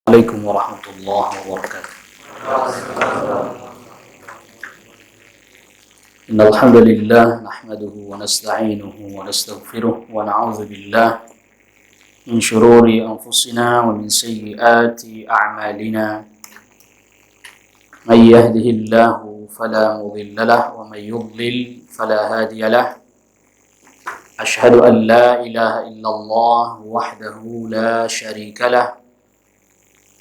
عليكم ورحمة الله وبركاته. إن الحمد لله نحمده ونستعينه ونستغفره ونعوذ بالله من شرور أنفسنا ومن سيئات أعمالنا. من يهده الله فلا مضل له ومن يضلل فلا هادي له. أشهد أن لا إله إلا الله وحده لا شريك له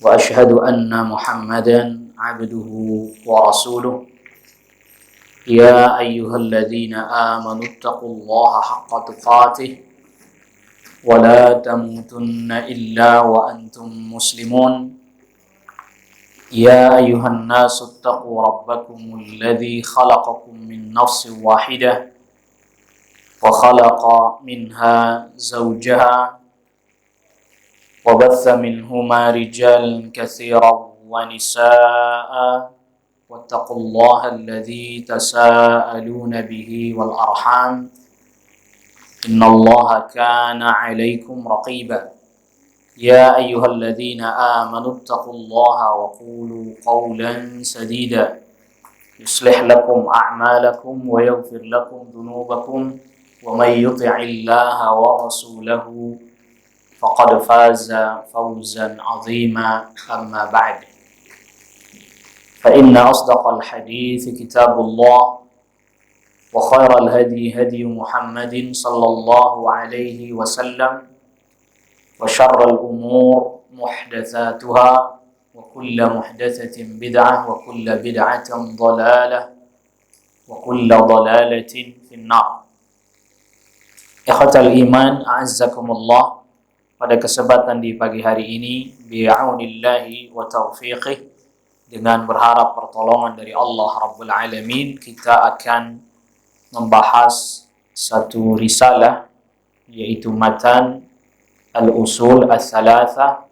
وأشهد أن محمدا عبده ورسوله. يا أيها الذين آمنوا اتقوا الله حق تقاته ولا تموتن إلا وأنتم مسلمون. يا أيها الناس اتقوا ربكم الذي خلقكم من نفس واحدة وخلق منها زوجها وبث منهما رجالا كثيرا ونساء واتقوا الله الذي تساءلون به والأرحام إن الله كان عليكم رقيبا. يا أيها الذين آمنوا اتقوا الله وقولوا قولا سديدا يصلح لكم أعمالكم ويغفر لكم ذنوبكم ومن يطع الله ورسوله فقد فاز فوزا عظيما. أما بعد فإن أصدق الحديث كتاب الله وخير الهدي هدي محمد صلى الله عليه وسلم وشر الأمور محدثاتها وكل محدثة بدعة وكل بدعة ضلالة وكل ضلالة في النار. Ikhwatal iman, a'azzakumullah. Pada kesempatan di pagi hari ini, bi'aunillahi wa taufiqih, dengan berharap pertolongan dari Allah Rabbul Alamin, kita akan membahas satu risalah, yaitu matan al-usul al-thalatha.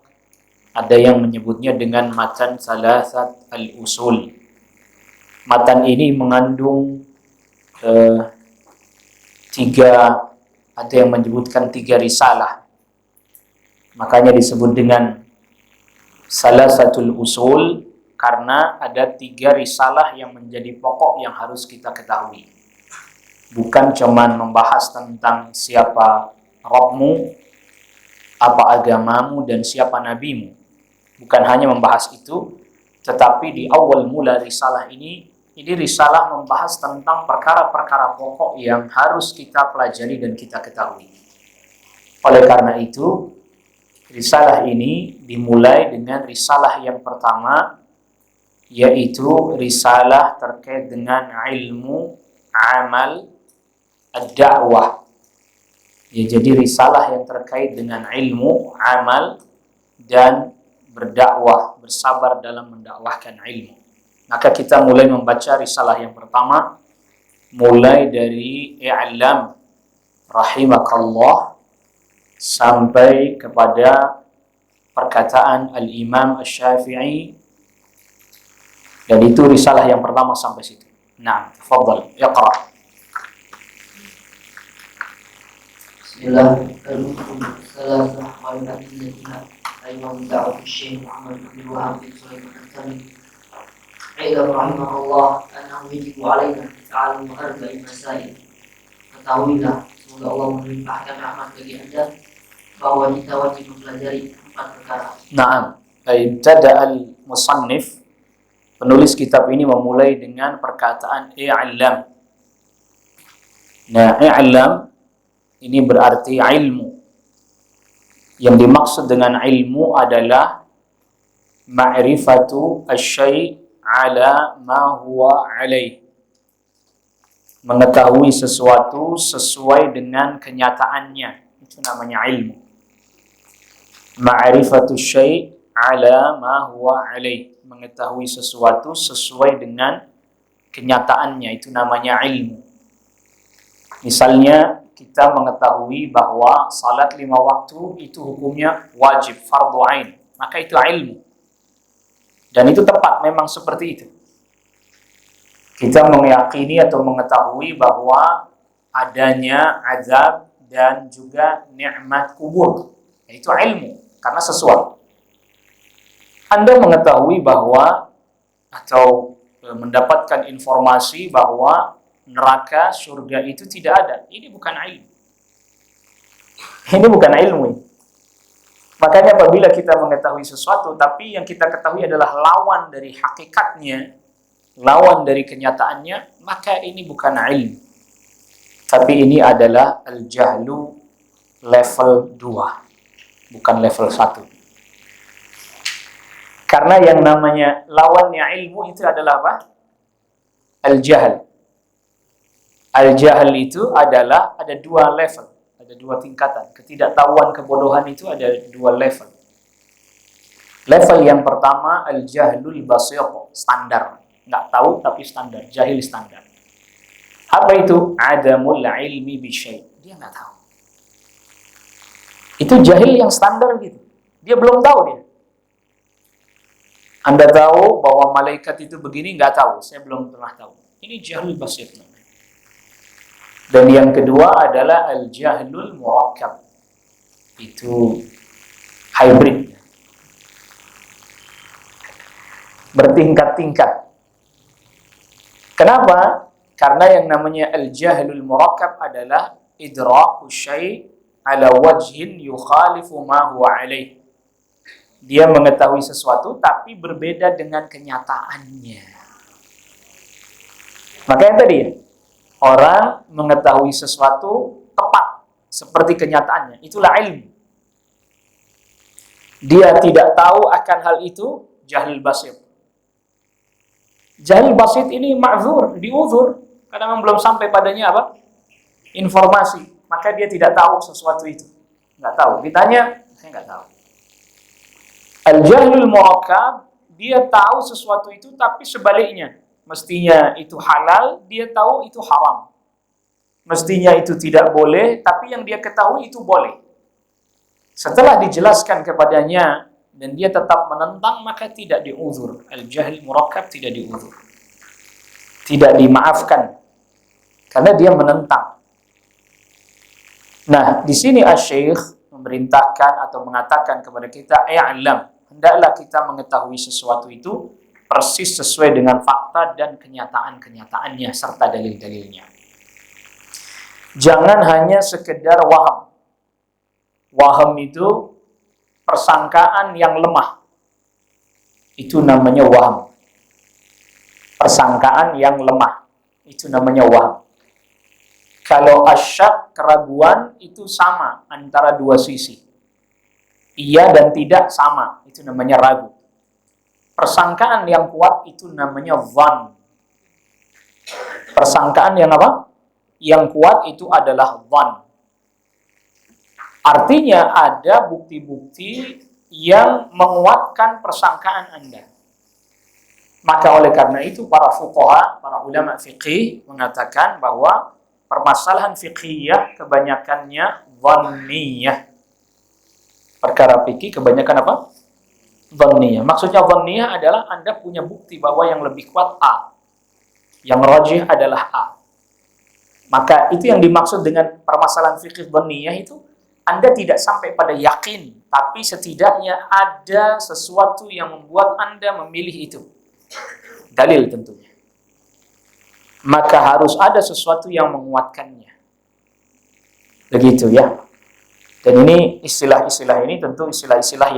Ada yang menyebutnya dengan matan thalathat al-usul. Matan ini mengandung ada yang menyebutkan 3 risalah. Makanya disebut dengan salasatul usul, karena ada 3 risalah yang menjadi pokok yang harus kita ketahui. Bukan cuman membahas tentang siapa Rabbmu, apa agamamu, dan siapa nabimu. Bukan hanya membahas itu, tetapi di awal mula risalah ini risalah membahas tentang perkara-perkara pokok yang harus kita pelajari dan kita ketahui. Oleh karena itu, risalah ini dimulai dengan risalah yang pertama, yaitu risalah terkait dengan ilmu amal ad-da'wah. Ya, jadi risalah yang terkait dengan ilmu amal dan berdakwah, bersabar dalam mendakwahkan ilmu. Maka kita mulai membaca risalah yang pertama, mulai dari i'lam rahimakallah sampai kepada perkataan al-Imam Asy-Syafi'i, dan itu risalah yang pertama sampai situ. Nah, tafadhal, iqra. Ketahuilah, semoga Allah melimpahkan rahmat bagi Anda, bahwa kita wajib mempelajari 4 perkara. Naam, ibtada al-musannif, penulis kitab ini memulai dengan perkataan i'lam. Nah, i'lam ini berarti ilmu. Yang dimaksud dengan ilmu adalah ma'rifatu asy-syai' ala ma huwa alaih. Mengetahui sesuatu sesuai dengan kenyataannya. Itu namanya ilmu. Ma'rifatu asy-syai' ala ma huwa alaih. Mengetahui sesuatu sesuai dengan kenyataannya, itu namanya ilmu. Misalnya kita mengetahui bahwa salat 5 waktu itu hukumnya wajib, fardhu ain, maka itu ilmu. Dan itu tepat, memang seperti itu. Kita meyakini atau mengetahui bahwa adanya azab dan juga nikmat kubur, itu ilmu, karena sesuatu. Anda mengetahui bahwa atau mendapatkan informasi bahwa neraka, surga itu tidak ada. Ini bukan ilmu. Ini bukan ilmu. Makanya apabila kita mengetahui sesuatu, tapi yang kita ketahui adalah lawan dari hakikatnya, lawan dari kenyataannya, maka ini bukan ilmu. Tapi ini adalah al-jahlu level 2, bukan level 1. Karena yang namanya lawannya ilmu itu adalah apa? Al-jahl. Al-jahl itu adalah ada 2 level, ada 2 tingkatan. Ketidaktahuan, kebodohan itu ada 2 level. Level yang pertama al-jahlul basit, standar. Nggak tahu tapi standar, jahil standar. Apa itu? Adamul ilmi bisyai'. Dia nggak tahu. Itu jahil yang standar gitu. Dia belum tahu dia. Anda tahu bahwa malaikat itu begini, nggak tahu. Saya belum pernah tahu. Ini jahlul basit. Dan yang kedua adalah al-jahlul murakkab. Itu hybrid. Bertingkat-tingkat. Kenapa? Karena yang namanya al-jahlul murakkab adalah idraku syai' ala wajhin yukhalifu ma huwa alaih. Dia mengetahui sesuatu tapi berbeda dengan kenyataannya. Makanya tadi orang mengetahui sesuatu tepat seperti kenyataannya, itulah ilmu. Dia tidak tahu akan hal itu, jahil basit. Jahil basit ini ma'zur, diuzur, karena memang belum sampai padanya apa? Informasi. Maka dia tidak tahu sesuatu itu. Nggak tahu. Ditanya, saya nggak tahu. Al-jahlul murakkab, dia tahu sesuatu itu tapi sebaliknya. Mestinya itu halal, dia tahu itu haram. Mestinya itu tidak boleh, tapi yang dia ketahui itu boleh. Setelah dijelaskan kepadanya dan dia tetap menentang, maka tidak diuzur. Al-jahl murakkab tidak diuzur. Tidak dimaafkan. Karena dia menentang. Nah, di sini Asy-Syaikh memerintahkan atau mengatakan kepada kita, "I'lam." Hendaklah kita mengetahui sesuatu itu persis sesuai dengan fakta dan kenyataan-kenyataannya serta dalil-dalilnya. Jangan hanya sekedar waham. Waham itu persangkaan yang lemah. Itu namanya waham. Persangkaan yang lemah. Itu namanya waham. Kalau asyak, keraguan, itu sama antara 2 sisi. Iya dan tidak sama, itu namanya ragu. Persangkaan yang kuat itu namanya dhann. Persangkaan yang apa? Yang kuat itu adalah dhann. Artinya ada bukti-bukti yang menguatkan persangkaan Anda. Maka oleh karena itu para fuqaha, para ulama fiqih mengatakan bahwa permasalahan fiqhiyah kebanyakannya dhanniyah. Perkara fikih kebanyakan apa? Dhanniyah. Maksudnya dhanniyah adalah Anda punya bukti bahwa yang lebih kuat A. Yang rajih adalah A. Maka itu yang dimaksud dengan permasalahan fikih dhanniyah itu, Anda tidak sampai pada yakin, tapi setidaknya ada sesuatu yang membuat Anda memilih itu. Dalil tentunya. Maka harus ada sesuatu yang menguatkannya. Begitu ya. Dan ini istilah-istilah ini tentu istilah-istilah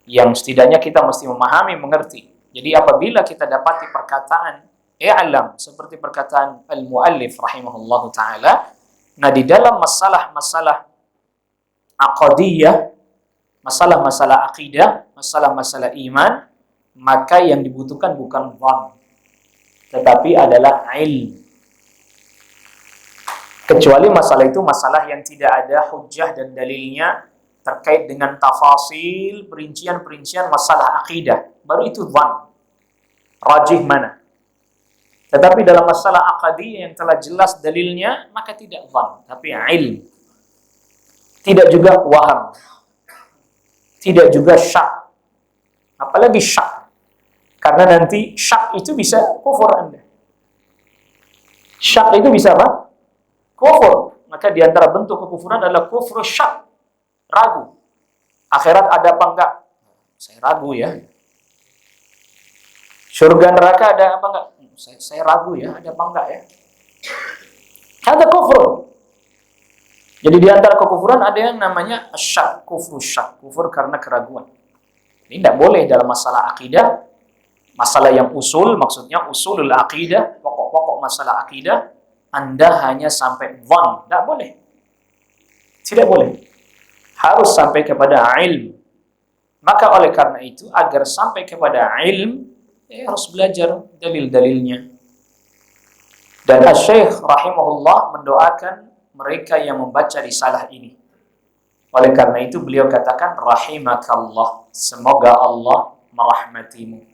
yang setidaknya kita mesti memahami, mengerti. Jadi apabila kita dapati perkataan i'lam seperti perkataan al-muallif rahimahullahu taala, nah di dalam masalah-masalah aqdiyah, masalah-masalah akidah, masalah-masalah iman, maka yang dibutuhkan bukan dhann, tetapi adalah ilm. Kecuali masalah itu masalah yang tidak ada hujjah dan dalilnya terkait dengan tafasil, perincian-perincian masalah akidah. Baru itu dhann. Rajih mana. Tetapi dalam masalah aqdiyah yang telah jelas dalilnya, maka tidak dhann, tapi ilm. Tidak juga waham. Tidak juga syak. Apalagi syak. Karena nanti syak itu bisa kufur Anda. Syak itu bisa apa? Kufur. Maka di antara bentuk kekufuran adalah kufur syak. Ragu. Akhirat ada apa enggak? Saya ragu ya. Surga neraka ada apa enggak? Saya ragu ya, ada apa enggak ya? Ada kufur. Jadi di antara kekufuran ada yang namanya syak, kufur karena keraguan. Ini tidak boleh dalam masalah akidah, masalah yang usul, maksudnya usulul akidah, pokok-pokok masalah akidah, Anda hanya sampai dhann, tidak boleh. Tidak boleh. Harus sampai kepada ilmu. Maka oleh karena itu, agar sampai kepada ilmu, harus belajar dalil-dalilnya. Dan Asy-Syaikh rahimahullah mendoakan mereka yang membaca risalah ini. Oleh karena itu beliau katakan rahimakallah, semoga Allah merahmatimu.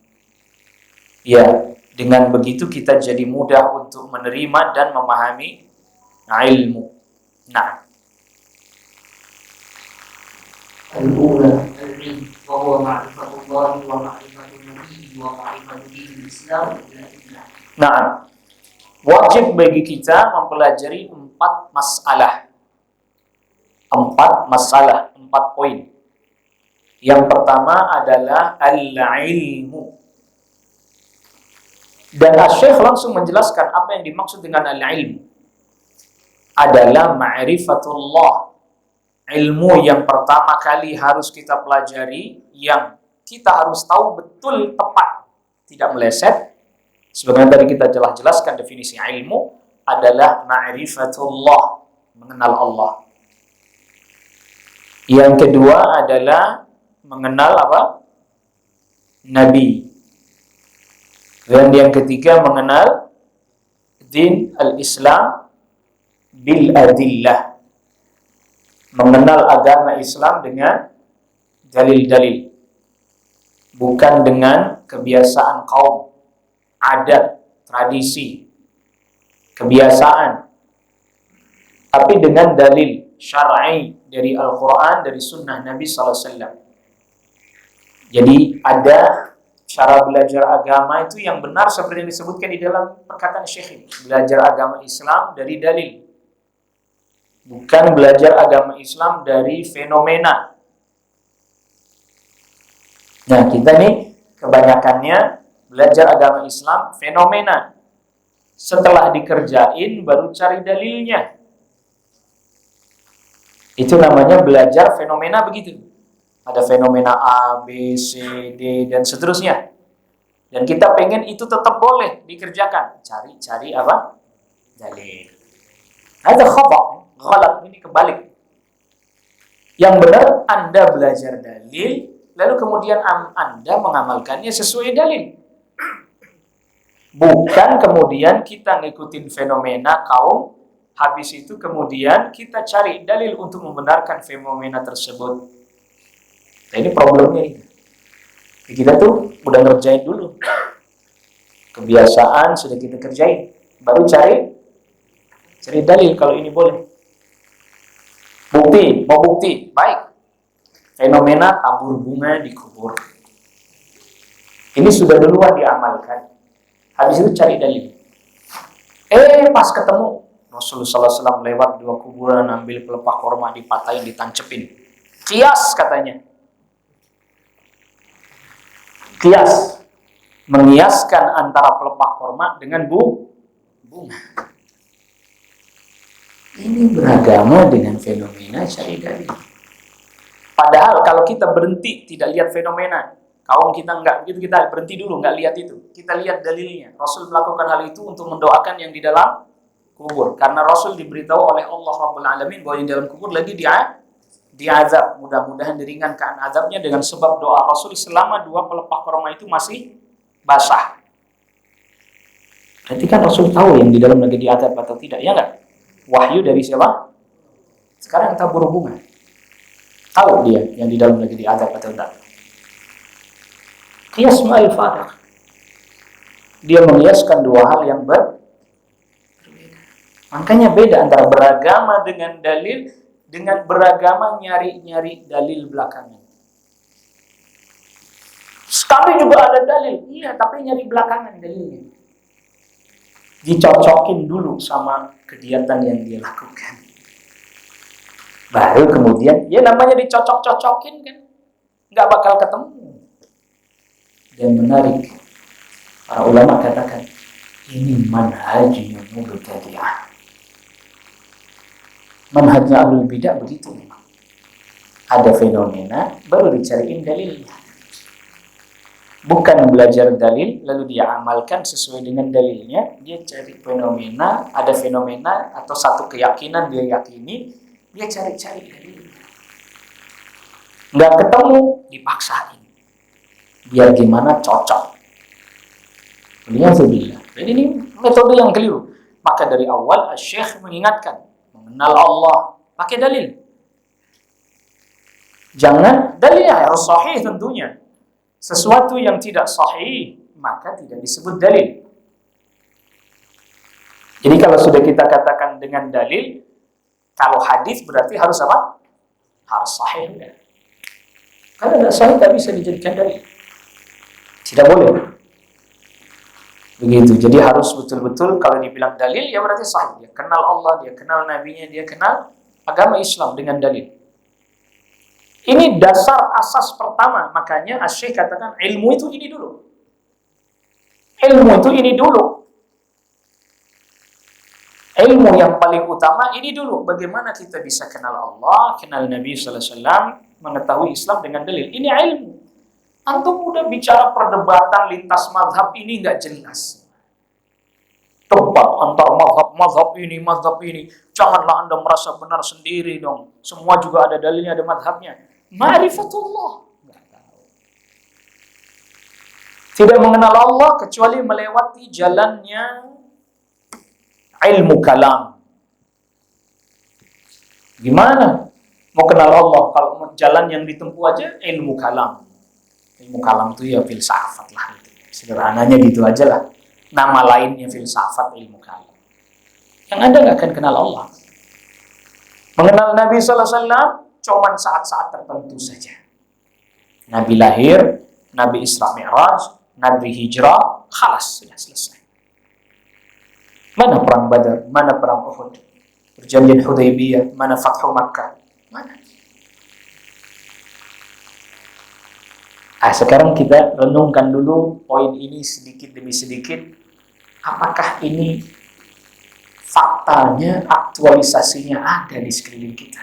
Ya, dengan begitu kita jadi mudah untuk menerima dan memahami ilmu. Nah, al-ula al-ilm wa huwa ma'rifatullah wa ma'rifatun nabi wa ma'rifatu dinil Islam. nah, wajib bagi kita mempelajari 4 masalah. 4 poin. Yang pertama adalah al-ilmu. Dan Asy-Syaikh langsung menjelaskan apa yang dimaksud dengan al-ilmu. Adalah ma'rifatullah. Ilmu yang pertama kali harus kita pelajari, yang kita harus tahu betul tepat, tidak meleset. Sebagaimana tadi kita telah jelaskan definisi ilmu adalah ma'rifatullah, mengenal Allah. Yang kedua adalah mengenal apa? Nabi. Dan yang ketiga mengenal din al-Islam bil adillah. Mengenal agama Islam dengan dalil-dalil. Bukan dengan kebiasaan kaum, adat, tradisi, kebiasaan. Tapi dengan dalil syar'i dari Al-Quran, dari sunnah Nabi SAW. Jadi ada cara belajar agama itu yang benar seperti yang disebutkan di dalam perkataan Syekh ini. Belajar agama Islam dari dalil. Bukan belajar agama Islam dari fenomena. Nah, kita nih kebanyakannya belajar agama Islam fenomena. Setelah dikerjain baru cari dalilnya. Itu namanya belajar fenomena begitu. Ada fenomena A, B, C, D, dan seterusnya. Dan kita pengen itu tetap boleh dikerjakan. Cari apa? Dalil. Ada khata'. Ghalat, ini kebalik. Yang benar Anda belajar dalil, lalu kemudian Anda mengamalkannya sesuai dalil. Bukan kemudian kita ngikutin fenomena kaum, habis itu kemudian kita cari dalil untuk membenarkan fenomena tersebut. Nah, ini problemnya ini. Kita tuh udah ngerjain dulu. Kebiasaan sudah kita kerjain, baru cari dalil kalau ini boleh. Mau bukti, baik. Fenomena tabur bunga di kubur. Ini sudah duluan diamalkan. Habis itu cari dalil. Pas ketemu Rasulullah SAW lewat 2 kuburan, ambil pelepah korma, dipatahin, ditancepin. Kias katanya. Kias. Mengiaskan antara pelepah korma dengan bunga. Ini beragama dengan fenomena cari dalil. Padahal kalau kita berhenti tidak lihat fenomena, kaum kita enggak begitu, kita berhenti dulu, enggak lihat itu. Kita lihat dalilnya. Rasul melakukan hal itu untuk mendoakan yang di dalam kubur. Karena Rasul diberitahu oleh Allah Rabbul Alamin bahwa yang di dalam kubur lagi diazab. Mudah-mudahan diringankan azabnya dengan sebab doa Rasul selama 2 pelepah korma itu masih basah. Berarti kan Rasul tahu yang di dalam lagi diazab atau tidak, ya enggak? Wahyu dari siapa? Sekarang tabur bunga. Tahu dia yang di dalam lagi diazab atau tidak. Qiyas ma'al fariq. Dia mengiaskan 2 hal yang berbeda. Makanya beda antara beragama dengan dalil dengan beragama nyari-nyari dalil belakangan. Kami juga ada dalil. Iya, tapi nyari belakangan dalilnya. Dicocokin dulu sama kegiatan yang dia lakukan. Baru kemudian, ya namanya dicocok-cocokin kan, nggak bakal ketemu. Dan menarik, Para ulama katakan ini manhajnya mubtadi'ah. Manhajnya ahlul bidah begitu memang. Ada fenomena baru dicariin dalilnya. Bukan belajar dalil lalu dia amalkan sesuai dengan dalilnya, dia cari fenomena, ada fenomena atau satu keyakinan dia yakini, dia cari-cari dalilnya. Nggak ketemu, dipaksain. Biar gimana cocok. Alhamdulillah. Jadi ini metode yang keliru. Maka dari awal Syekh mengingatkan, mengenal Allah pakai dalil. Jangan dalilnya harus sahih tentunya. Sesuatu yang tidak sahih maka tidak disebut dalil. Jadi kalau sudah kita katakan dengan dalil, kalau hadis berarti harus apa? Harus sahih. Kalau tidak sahih tidak bisa dijadikan dalil. Tidak boleh. Begitu. Jadi harus betul-betul kalau dibilang dalil ya berarti sahih. Dia kenal Allah, dia kenal nabinya, dia kenal agama Islam dengan dalil. Ini dasar asas pertama. Makanya Asy-Syaikh katakan ilmu itu ini dulu. Ilmu itu ini dulu. Ilmu yang paling utama ini dulu. Bagaimana kita bisa kenal Allah, kenal Nabi sallallahu alaihi wasallam, mengetahui Islam dengan dalil. Ini ilmu. Antum udah bicara perdebatan lintas mazhab ini nggak jelas. Debat antar mazhab ini, mazhab ini. Janganlah Anda merasa benar sendiri dong. Semua juga ada dalilnya, ada mazhabnya. Ma'rifatullah. Nggak tahu. Tidak mengenal Allah kecuali melewati jalannya ilmu kalam. Gimana mau kenal Allah kalau jalan yang ditempuh aja ilmu kalam? Ilmu kalam itu ya filsafat lah. Sederhananya gitu aja lah. Nama lainnya filsafat ilmu kalam. Yang Anda nggak akan kenal Allah. Mengenal Nabi sallallahu alaihi wasallam cuman saat-saat tertentu saja. Nabi lahir, Nabi Isra Mi'raj, Nabi hijrah, khalas, sudah selesai. Mana perang Badar, mana perang Uhud, perjanjian Hudaybiyah, mana Fathu Makkah, mana? Sekarang kita renungkan dulu poin ini sedikit demi sedikit. Apakah ini faktanya, aktualisasinya ada di sekeliling kita?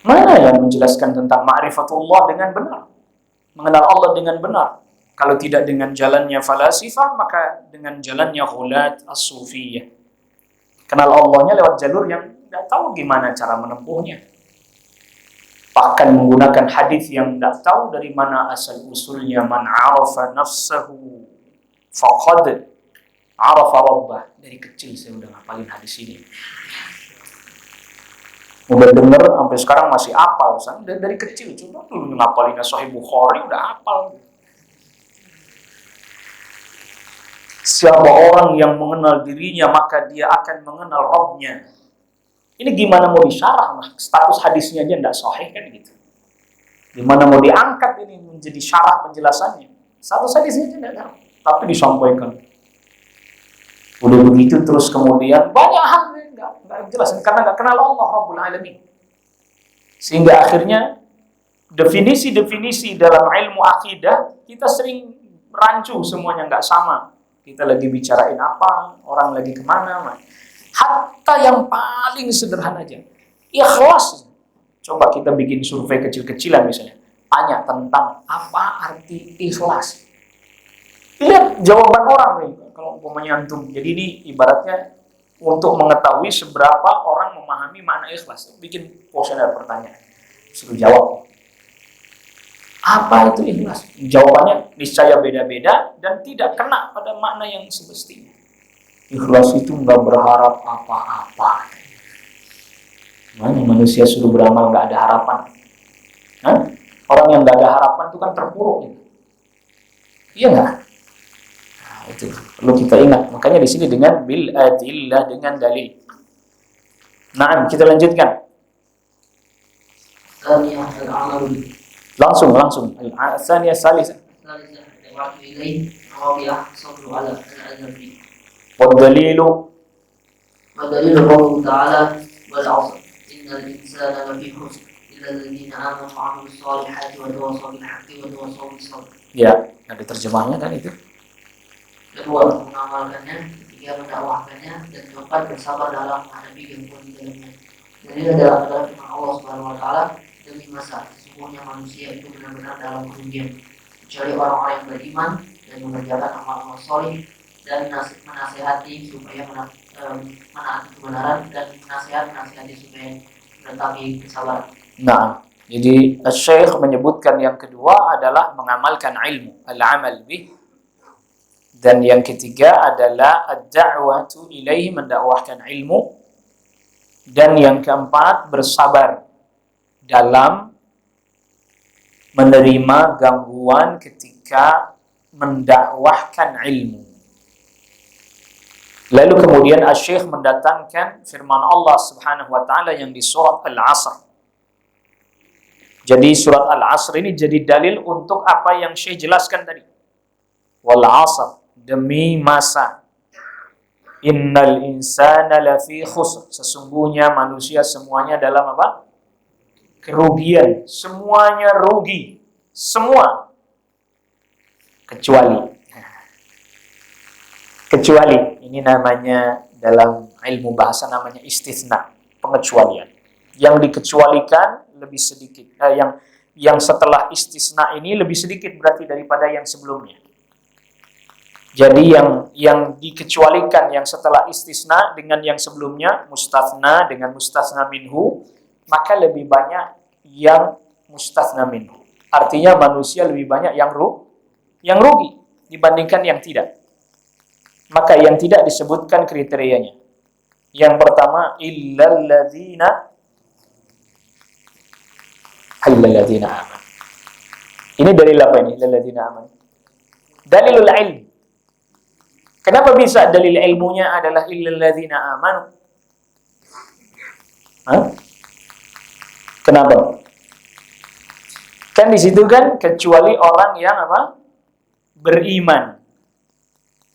Mana yang menjelaskan tentang ma'rifatullah dengan benar? Mengenal Allah dengan benar. Kalau tidak dengan jalannya falasifah, maka dengan jalannya ghulat as-sufiyah. Kenal Allahnya lewat jalur yang tidak tahu gimana cara menempuhnya. Bahkan menggunakan hadis yang tidak tahu dari mana asal usulnya. Man arafa nafsahu faqad arafa rabbah. Dari kecil saya udah ngapalin hadis ini. Udah denger sampai sekarang masih hafal. Dari kecil coba dulu ngapalin Sahih Bukhari udah hafal. Siapa orang yang mengenal dirinya maka dia akan mengenal Rabbnya. Ini gimana mau disyarah? Status hadisnya aja tidak sahih kan gitu. Gimana mau diangkat ini menjadi syarah penjelasannya? Status hadisnya aja tidak tahu, tapi disampaikan. Udah begitu terus kemudian banyak hal nggak jelas karena nggak kenal Allah Rabbul Alamin. Sehingga akhirnya definisi-definisi dalam ilmu akidah kita sering rancu semuanya nggak sama. Kita lagi bicarain apa, orang lagi kemana. Hatta yang paling sederhana aja, ikhlas. Coba kita bikin survei kecil-kecilan misalnya, tanya tentang apa arti ikhlas. Lihat jawaban orang nih, kalau umpamanya antum. Jadi ini ibaratnya untuk mengetahui seberapa orang memahami makna ikhlas. Bikin kuesioner pertanyaan, suruh jawab. Apa itu ikhlas? Jawabannya niscaya beda-beda dan tidak kena pada makna yang semestinya. Ikhlas itu nggak berharap apa-apa. Mana manusia suruh beramal nggak ada harapan? Hah? Orang yang nggak ada harapan itu kan terpuruk. Gitu. Iya nggak? Nah, itu perlu kita ingat. Makanya di sini dengan bil adillah, dengan dalil. Nah, kita lanjutkan. Langsung. Al-Thaniyah Salisa. والدليل قوله تعالى والعصر إن الإنسان لفي خسر إلا الذين آمنوا وعملوا الصالحات وتواصوا بالحق وتواصوا بالصبر Ya, ada terjemahnya kan itu. Kedua, mengamalkannya. Ketiga, mendakwahkannya. Dan keempat, bersabar dalam menghadapi gangguan di dalamnya. Jadi adalah firman Allah Subhanahu Wa Taala, demi masa sesungguhnya manusia itu benar-benar dalam kerugian, kecuali orang-orang yang beriman dan mengerjakan amal-amal soleh dan menasihati supaya menaati kebenaran dan menasihati supaya menetapi kesabaran. Nah, jadi Syekh menyebutkan yang kedua adalah mengamalkan ilmu, al-amal bih. Dan yang ketiga adalah ad-da'watu ilaihi, mendakwahkan ilmu. Dan yang keempat, bersabar dalam menerima gangguan ketika mendakwahkan ilmu. Lalu kemudian Asy-Syaikh mendatangkan firman Allah Subhanahu wa taala yang di surat Al-'Asr. Jadi surat Al-'Asr ini jadi dalil untuk apa yang Syekh jelaskan tadi. Wal 'asr, demi masa. Innal insana lafi khusr, sesungguhnya manusia semuanya dalam apa? Kerugian. Semuanya rugi. Semua. Kecuali. Ini namanya dalam ilmu bahasa namanya istitsna, pengecualian. Yang dikecualikan lebih sedikit. Yang setelah istisna ini lebih sedikit berarti daripada yang sebelumnya. Jadi yang dikecualikan yang setelah istisna dengan yang sebelumnya, mustatsna dengan mustatsna minhu, maka lebih banyak yang mustatsna minhu. Artinya manusia lebih banyak yang rugi dibandingkan yang tidak. Maka yang tidak disebutkan kriterianya. Yang pertama, illal ladzina aman. Ini dalil apa ini? Illal ladzina aman. Dalilul ilm. Kenapa bisa dalil ilmunya adalah illal ladzina amanu? Kenapa? Kan di situ kan kecuali orang yang apa? Beriman.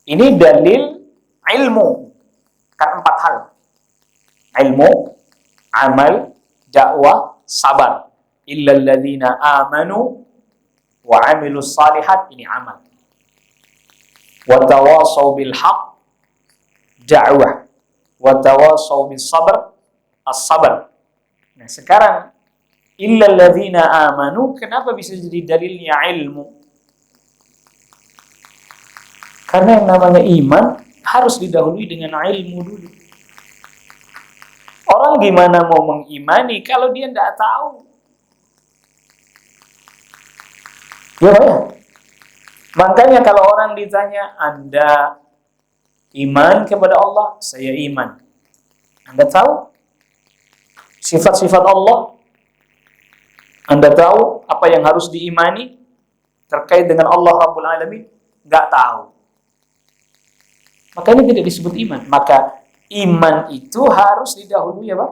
Ini dalil ilmu. Kan 4 hal. Ilmu, amal, dakwah, sabar. Illal ladzina amanu wa 'amilus shalihat, ini amal. Wa tawasaw bil haqq, da'wah. Wa tawasaw bis sabr, as-sabr. Nah, sekarang illal ladzina amanu, kenapa bisa jadi dalilnya ilmu? Karena yang namanya iman harus didahului dengan ilmu dulu. Orang gimana mau mengimani kalau dia tidak tahu? Ya. Makanya kalau orang ditanya, Anda iman kepada Allah? Saya iman. Anda tahu sifat-sifat Allah? Anda tahu apa yang harus diimani terkait dengan Allah Rabbul Alamin? Enggak tahu. Maka ini tidak disebut iman. Maka iman itu harus didahului apa?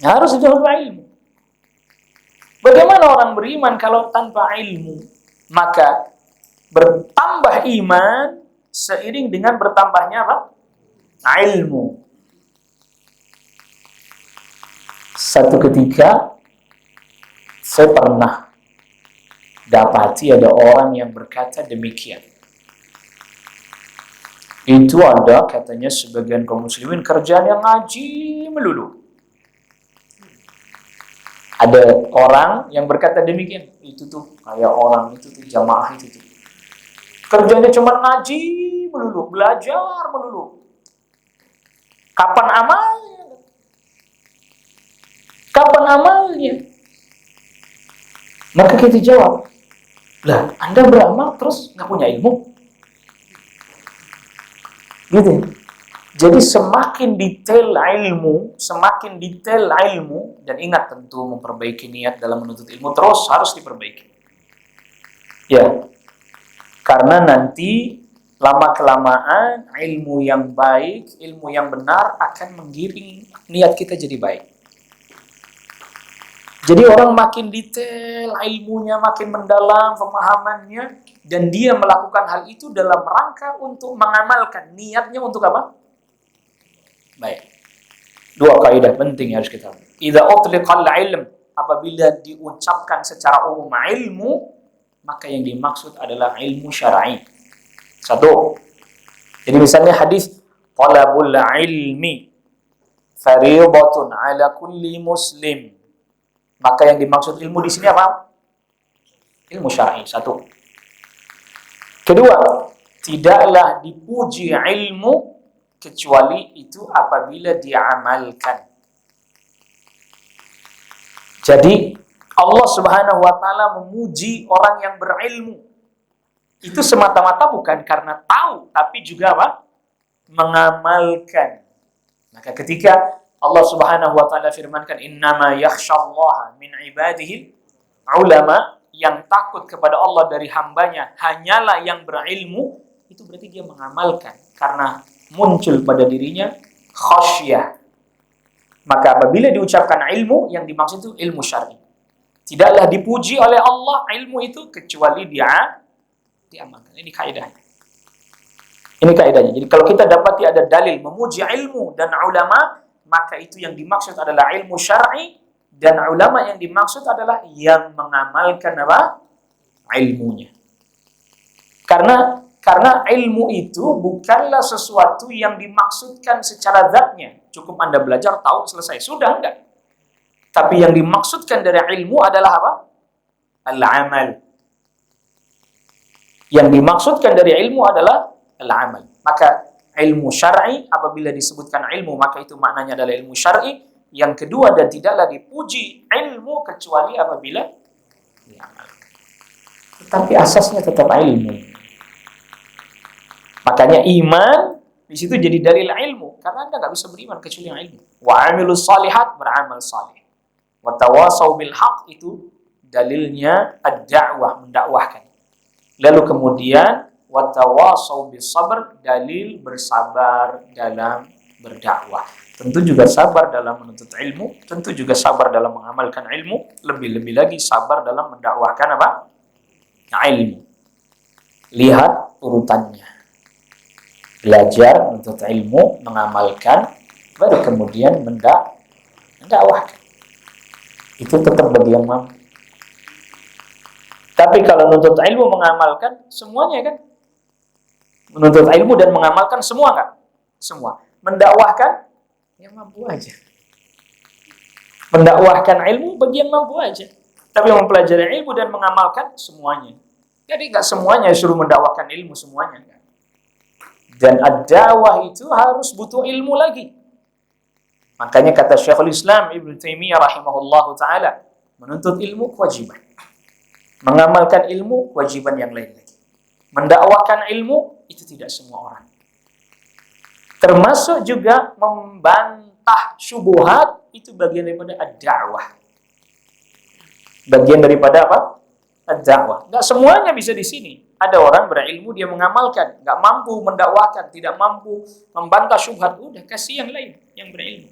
Harus didahului ilmu. Bagaimana orang beriman kalau tanpa ilmu? Maka bertambah iman seiring dengan bertambahnya apa? Ilmu. Satu ketika saya pernah dapati ada orang yang berkata demikian. Itu ada katanya sebagian kaum muslimin kerjaan yang ngaji melulu. Ada orang yang berkata demikian. Itu tuh kayak orang itu tuh jamaah itu tuh. Kerjanya cuma ngaji melulu, belajar melulu. Kapan amalnya? Kapan amalnya? Maka kita jawab, lah Anda beramal terus nggak punya ilmu? Gitu. Jadi semakin detail ilmu, dan ingat tentu memperbaiki niat dalam menuntut ilmu terus harus diperbaiki. Ya, karena nanti lama-kelamaan ilmu yang baik, ilmu yang benar akan menggiring niat kita jadi baik. Jadi orang makin detail ilmunya, makin mendalam pemahamannya, dan dia melakukan hal itu dalam rangka untuk mengamalkan, niatnya untuk apa? Baik. 2 kaidah penting yang harus kita tahu. Idza utliqal ilm, apabila diucapkan secara umum ilmu, maka yang dimaksud adalah ilmu syar'i. Satu. Jadi misalnya hadis talabul ilmi fariidatun ala kulli muslim. Maka yang dimaksud ilmu di sini apa? Ilmu syar'i. Satu. Kedua, tidaklah dipuji ilmu kecuali itu apabila diamalkan. Jadi Allah Subhanahu wa taala memuji orang yang berilmu. Itu semata-mata bukan karena tahu, tapi juga apa? Mengamalkan. Maka ketika Allah Subhanahu wa taala firmankan innama yakhsyallaha min ibadihi ulama, yang takut kepada Allah dari hambanya hanyalah yang berilmu, itu berarti dia mengamalkan karena muncul pada dirinya khasyah. Maka apabila diucapkan ilmu, yang dimaksud itu ilmu syar'i. Tidaklah dipuji oleh Allah ilmu itu kecuali dia diamalkan. Ini kaidahnya. Ini kaidahnya. Jadi kalau kita dapati ada dalil memuji ilmu dan ulama, maka itu yang dimaksud adalah ilmu syar'i, dan ulama yang dimaksud adalah yang mengamalkan apa? Ilmunya. Karena ilmu itu bukanlah sesuatu yang dimaksudkan secara zatnya. Cukup Anda belajar, tahu, selesai. Sudah, enggak. Tapi yang dimaksudkan dari ilmu adalah apa? Al-amal. Yang dimaksudkan dari ilmu adalah al-amal. Maka ilmu syar'i, apabila disebutkan ilmu, maka itu maknanya adalah ilmu syar'i. Yang kedua, dan tidaklah dipuji ilmu kecuali apabila diamalkan. Tetapi asasnya tetap ilmu. Makanya iman di situ jadi dalil ilmu, karena Anda nggak bisa beriman kecuali ilmu. Wa amilus salihat, beramal salih. Wa tawasau bil haq, itu dalilnya ad-da'wah, mendakwahkan. Lalu kemudian wa tawasau bis sabr, dalil bersabar dalam berdakwah. Tentu juga sabar dalam menuntut ilmu, tentu juga sabar dalam mengamalkan ilmu, lebih-lebih lagi sabar dalam mendakwahkan apa? Ilmu. Lihat urutannya. Belajar, menuntut ilmu, mengamalkan, baru kemudian mendakwahkan. Itu tetap bagi yang mampu. Tapi kalau menuntut ilmu, mengamalkan, semuanya kan? Menuntut ilmu dan mengamalkan semua nggak? Semua. Mendakwahkan, yang mampu aja. Mendakwahkan ilmu bagi yang mampu aja. Tapi mempelajari ilmu dan mengamalkan semuanya. Jadi nggak semuanya suruh mendakwahkan ilmu semuanya. Dan ad-dawah itu harus butuh ilmu lagi. Makanya kata Syekhul Islam Ibnu Taimiyah rahimahullahu taala, menuntut ilmu kewajiban. Mengamalkan ilmu kewajiban yang lain lagi. Mendakwahkan ilmu itu tidak semua orang. Termasuk juga membantah syubhat, itu bagian daripada ad-da'wah. Bagian daripada apa? Ad-da'wah. Enggak semuanya bisa di sini. Ada orang berilmu, dia mengamalkan, enggak mampu mendakwahkan, tidak mampu membantah syubhat, udah kasih yang lain yang berilmu.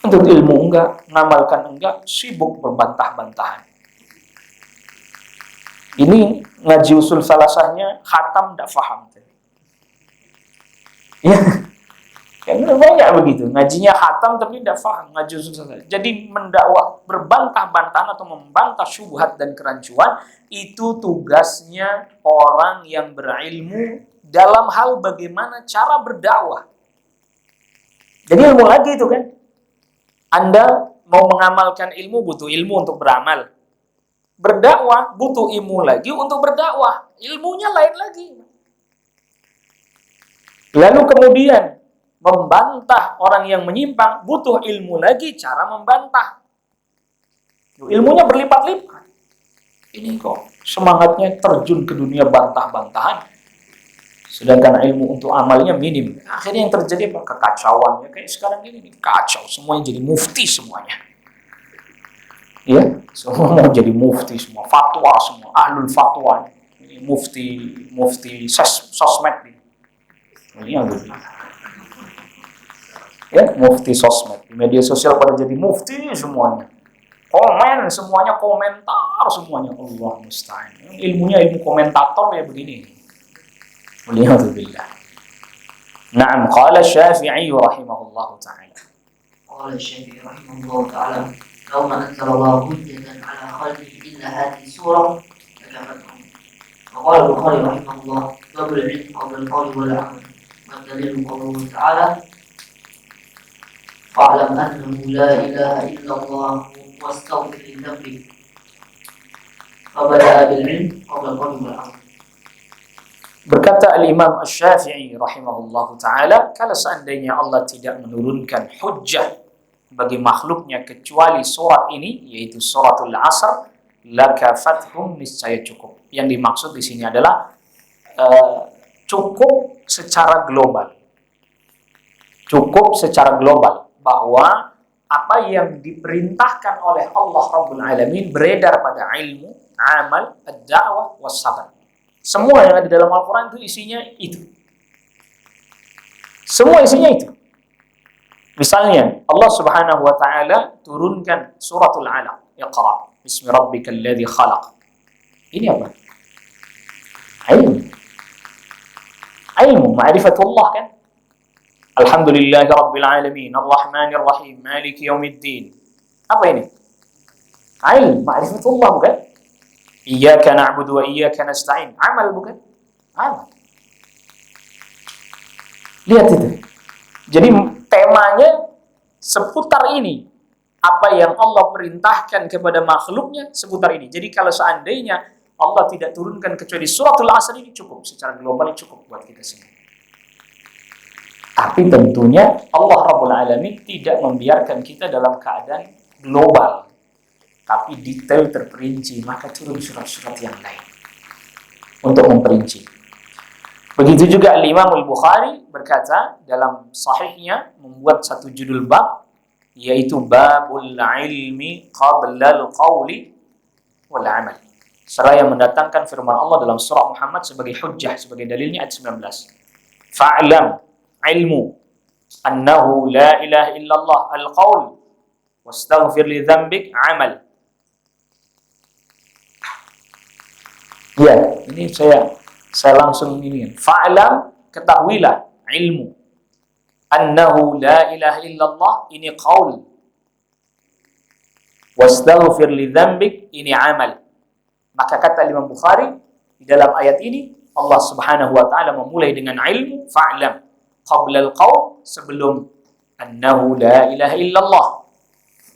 Untuk ilmu enggak, mengamalkan enggak, sibuk berbantah-bantahan. Ini ngaji usul salasahnya, khatam enggak faham. Ya, karena banyak begitu. Ngajinya khatam tapi tidak paham ngaji usul salah. Jadi mendakwah berbantah-bantahan atau membantah syubhat dan kerancuan itu tugasnya orang yang berilmu dalam hal bagaimana cara berdakwah. Jadi ilmu lagi itu kan. Anda mau mengamalkan ilmu butuh ilmu untuk beramal. Berdakwah butuh ilmu lagi untuk berdakwah. Ilmunya lain lagi. Lalu kemudian membantah orang yang menyimpang, butuh ilmu lagi cara membantah. Ilmunya berlipat-lipat. Ini kok semangatnya terjun ke dunia bantah-bantahan, sedangkan ilmu untuk amalnya minim. Akhirnya yang terjadi apa? Kekacauan. Ya, kayak sekarang ini kacau, semuanya jadi mufti semuanya. Ya, semua mau jadi mufti semua, fatwa semua, ahlul fatwa. Ini mufti sosmed. Ini yang ya, mufti sosmed. Di media sosial pada jadi mufti semuanya. Komen semuanya, komentar semuanya. Allah musta'an. Ilmunya ilmu komentator ya begini. Waliyadzubillah. Naam, qala Syafi'i rahimahullahu ta'ala. Qala Syafi'i rahimahullahu ta'ala, "Law ma anzalallahu hujjatan 'ala khalqihi illa hadhihi surah, mendapatkan. Qala Bukhari rahimahullah, babul ilm qabla al-qawl wal amal. Dalil qawluhu ta'ala, fa'lam annahu la ilaha illallah wastaghfir li dhanbik. Fabada'a bil ilm qabla al-qawl wal amal. Berkata Al-Imam Asy-Syafi'i rahimahullahu ta'ala, kalau seandainya Allah tidak menurunkan hujjah bagi makhluknya kecuali surat ini, yaitu suratul Asr, lakafathum, niscaya cukup. Yang dimaksud di sini adalah cukup secara global. Cukup secara global bahwa apa yang diperintahkan oleh Allah Rabbul Alamin beredar pada ilmu, amal, ad-da'wah, was-sabar. Semua yang ada dalam Al-Quran itu isinya itu. Semua isinya itu. Misalnya Allah Subhanahu wa taala turunkan suratul Alaq, Iqra bismi rabbikal ladzi khalaq. Ini apa? Ilmu. Ilmu, ma'rifatullah kan? Alhamdulillahi rabbil alamin, arrahmanir rahim, maliki yaumiddin. Apa ini? Ilmu, ma'rifatullah bukan? Iyyaka na'budu wa iyyaka nasta'in. Amal bukan? Amal. Lihat itu. Jadi temanya seputar ini. Apa yang Allah perintahkan kepada makhluknya seputar ini. Jadi kalau seandainya Allah tidak turunkan kecuali suratul Asr ini cukup. Secara global cukup buat kita semua. Tapi tentunya Allah Rabbul Alamin tidak membiarkan kita dalam keadaan global. Tapi detail terperinci, maka turun surat-surat yang lain untuk memperinci. Begitu juga Al-Imam Al-Bukhari berkata dalam sahihnya membuat satu judul bab, yaitu babul ilmi qabla al-qawli wal amal. Seraya mendatangkan firman Allah dalam surah Muhammad sebagai hujjah, sebagai dalilnya ayat 19. Fa'lam ilmu annahu la ilaha illallah al-qawl wastaghfir li dhanbik amal. Ya, ini saya langsung ini. Fa'lam, ketahuilah, ilmu. Annahu la ilaha illallah, ini qaul. Wastaghfir li dhanbik, ini amal. Maka kata Imam Bukhari, di dalam ayat ini, Allah Subhanahu wa ta'ala memulai dengan ilmu, fa'lam. Qabla al-qaul, sebelum annahu la ilaha illallah.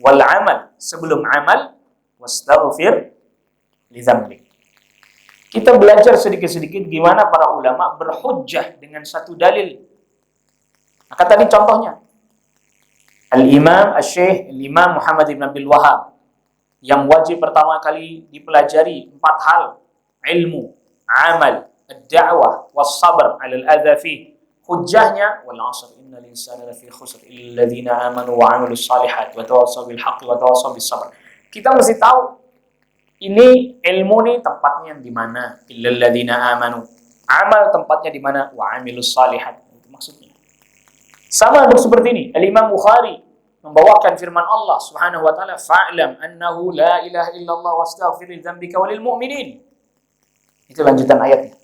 Wal amal, sebelum amal, wastaghfir li dhanbik. Kita belajar sedikit-sedikit gimana para ulama berhujjah dengan satu dalil. Maka tadi contohnya Al-Imam Asy-Syaikh Al-Imam Muhammad ibn Abdul Wahhab yang wajib pertama kali dipelajari 4 hal: ilmu, amal, ad-da'wah, was-sabr 'ala al-adha fi. Hujjahnya wal 'asr innal insana lafi khusr illa alladziina aamanu wa 'amilus shalihat wa tawassaw bil haqqi wa tawassaw bis sabr. Kita mesti tahu ini ilmu nih tempatnya di mana? Illal ladzina amanu. Amal tempatnya di mana? Wa 'amilus shalihat. Itu maksudnya. Sama seperti ini. Al-Imam Bukhari membawakan firman Allah Subhanahu wa taala, fa'lam annahu la ilaha illallah wastaghfir li dzambika walil mu'minin. Itu lanjutan ayatnya.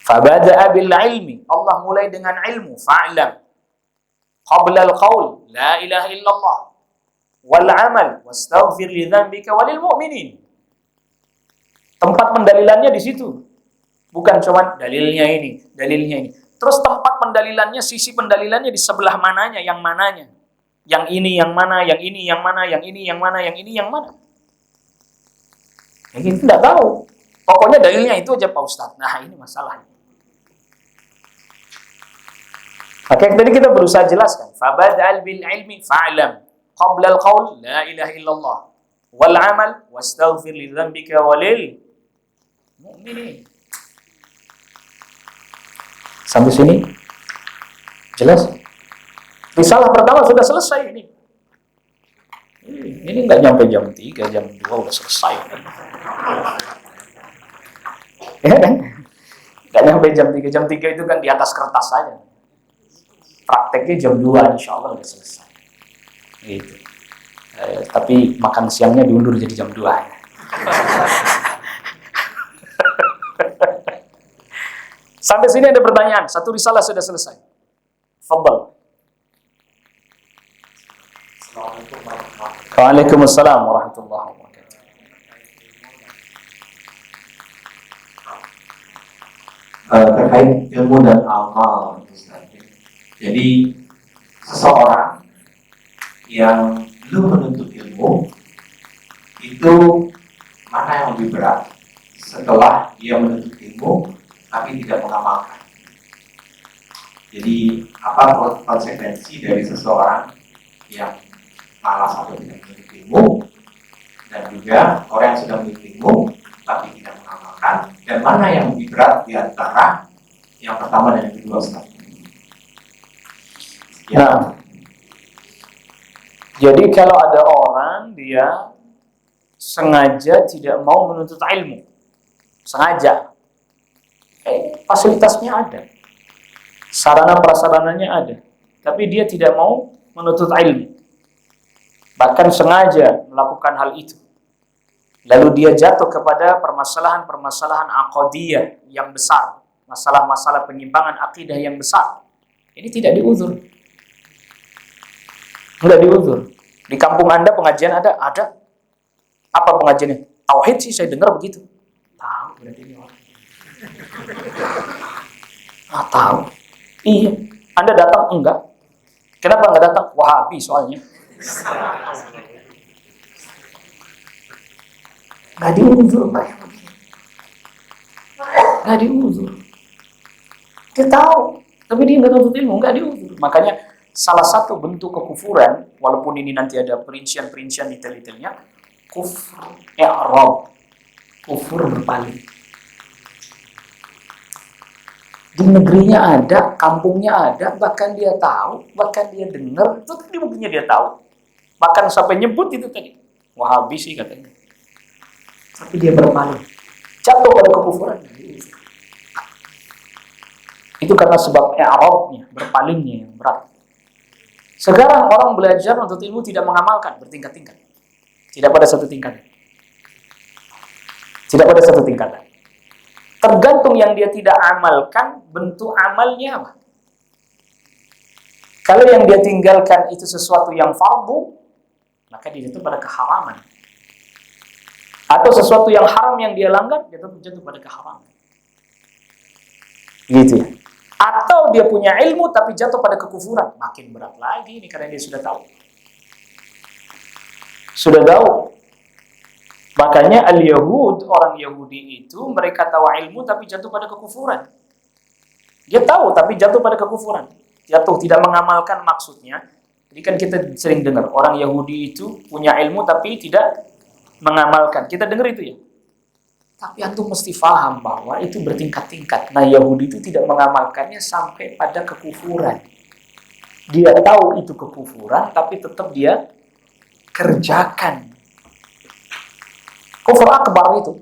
Fabada'a bil ilmi. Allah mulai dengan ilmu. Fa'lam. Qabla al-qaul la ilaha illallah. Wal amal wastaghfir li dzambika walil mu'minin. Tempat pendalilannya di situ. Bukan cuma dalilnya ini, dalilnya ini. Terus tempat pendalilannya, sisi pendalilannya di sebelah mananya, yang mananya. Yang ini yang mana, yang ini yang mana, yang ini yang mana, yang ini yang mana. Ya kita tidak tahu. Pokoknya dalilnya itu aja Pak Ustadz. Nah, ini masalahnya. Maka tadi kita berusaha jelaskan. Fabada'al bil ilmi fa'lam. Qabla al-qaul la ilaha illallah wal amal wastaghfir li dzambika walil mu'minin. Sampai sini jelas? Risalah pertama sudah selesai ini. Ini enggak nyampe jam 3, jam 2 udah selesai. Ya kan? Enggak nyampe jam 3. Jam 3 itu kan di atas kertas saja. Prakteknya jam 2 insyaallah udah selesai. Gitu. Tapi makan siangnya diundur jadi jam 2. Sampai sini ada pertanyaan. Satu risalah sudah selesai. Fadhal. Waalaikumsalam warahmatullahi wabarakatuh. terkait ilmu dan amal. Jadi seseorang yang belum menuntut ilmu itu mana yang lebih berat setelah dia menuntut ilmu tapi tidak mengamalkan. Jadi apa konsekuensi dari seseorang yang malas atau tidak menuntut ilmu, dan juga orang yang sudah menuntut ilmu tapi tidak mengamalkan, dan mana yang lebih berat di antara yang pertama dan yang kedua, Ustaz? Ya. Nah, jadi kalau ada orang dia sengaja tidak mau menuntut ilmu, sengaja, fasilitasnya ada, sarana prasarananya ada, tapi dia tidak mau menuntut ilmu, bahkan sengaja melakukan hal itu, lalu dia jatuh kepada permasalahan-permasalahan aqidiyah yang besar, masalah-masalah penyimpangan akidah yang besar, ini tidak diuzur. Enggak diuzur. Di kampung Anda pengajian ada? Ada. Apa pengajiannya? Tauhid sih, saya dengar begitu. Tahu berarti ini orang. Tahu. Iya. Anda datang? Enggak. Kenapa enggak datang? Wahabi soalnya. Enggak diuzur, Pak. Enggak diuzur. Dia tahu, tapi dia enggak nuntut ilmu, enggak diuzur. Makanya salah satu bentuk kekufuran, walaupun ini nanti ada perincian-perincian detail-detailnya, kufur i'rab, kufur berpaling. Di negerinya ada, kampungnya ada, bahkan dia tahu, bahkan dia dengar, itu tadi buktinya dia tahu. Bahkan sampai nyebut itu tadi, Wahabi sih katanya. Tapi dia berpaling, jatuh pada kekufuran. Itu karena sebab i'rabnya, berpalingnya yang berat. Sekarang orang belajar untuk ilmu tidak mengamalkan, bertingkat-tingkat. Tidak pada satu tingkatan. Tidak pada satu tingkatan. Tergantung yang dia tidak amalkan, bentuk amalnya apa. Kalau yang dia tinggalkan itu sesuatu yang fardu, maka dia jatuh pada keharaman. Atau sesuatu yang haram yang dia langgar, dia jatuh pada keharaman. Gitu ya. Atau dia punya ilmu tapi jatuh pada kekufuran, makin berat lagi ini karena dia sudah tahu. Sudah tahu. Makanya al-Yahud, orang Yahudi itu mereka tahu ilmu tapi jatuh pada kekufuran. Dia tahu tapi jatuh pada kekufuran. Jatuh tidak mengamalkan maksudnya. Jadi kan kita sering dengar orang Yahudi itu punya ilmu tapi tidak mengamalkan. Kita dengar itu ya. Tapi antum mesti paham bahwa itu bertingkat-tingkat. Nah, Yahudi itu tidak mengamalkannya sampai pada kekufuran. Dia tahu itu kekufuran, tapi tetap dia kerjakan. Kufur akbar itu,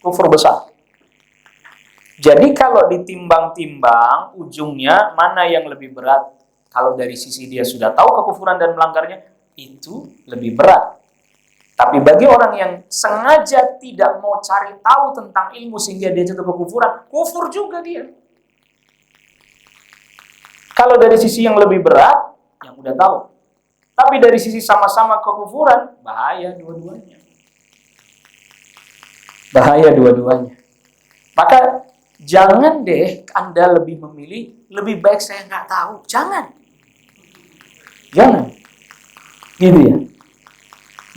kufur besar. Jadi kalau ditimbang-timbang, ujungnya mana yang lebih berat? Kalau dari sisi dia sudah tahu kekufuran dan melanggarnya, itu lebih berat. Tapi bagi orang yang sengaja tidak mau cari tahu tentang ilmu sehingga dia jatuh kekufuran, kufur juga dia. Kalau dari sisi yang lebih berat, yang udah tahu. Tapi dari sisi sama-sama kekufuran, bahaya dua-duanya. Bahaya dua-duanya. Maka jangan deh Anda lebih memilih, lebih baik saya nggak tahu. Jangan. Jangan. Gitu ya.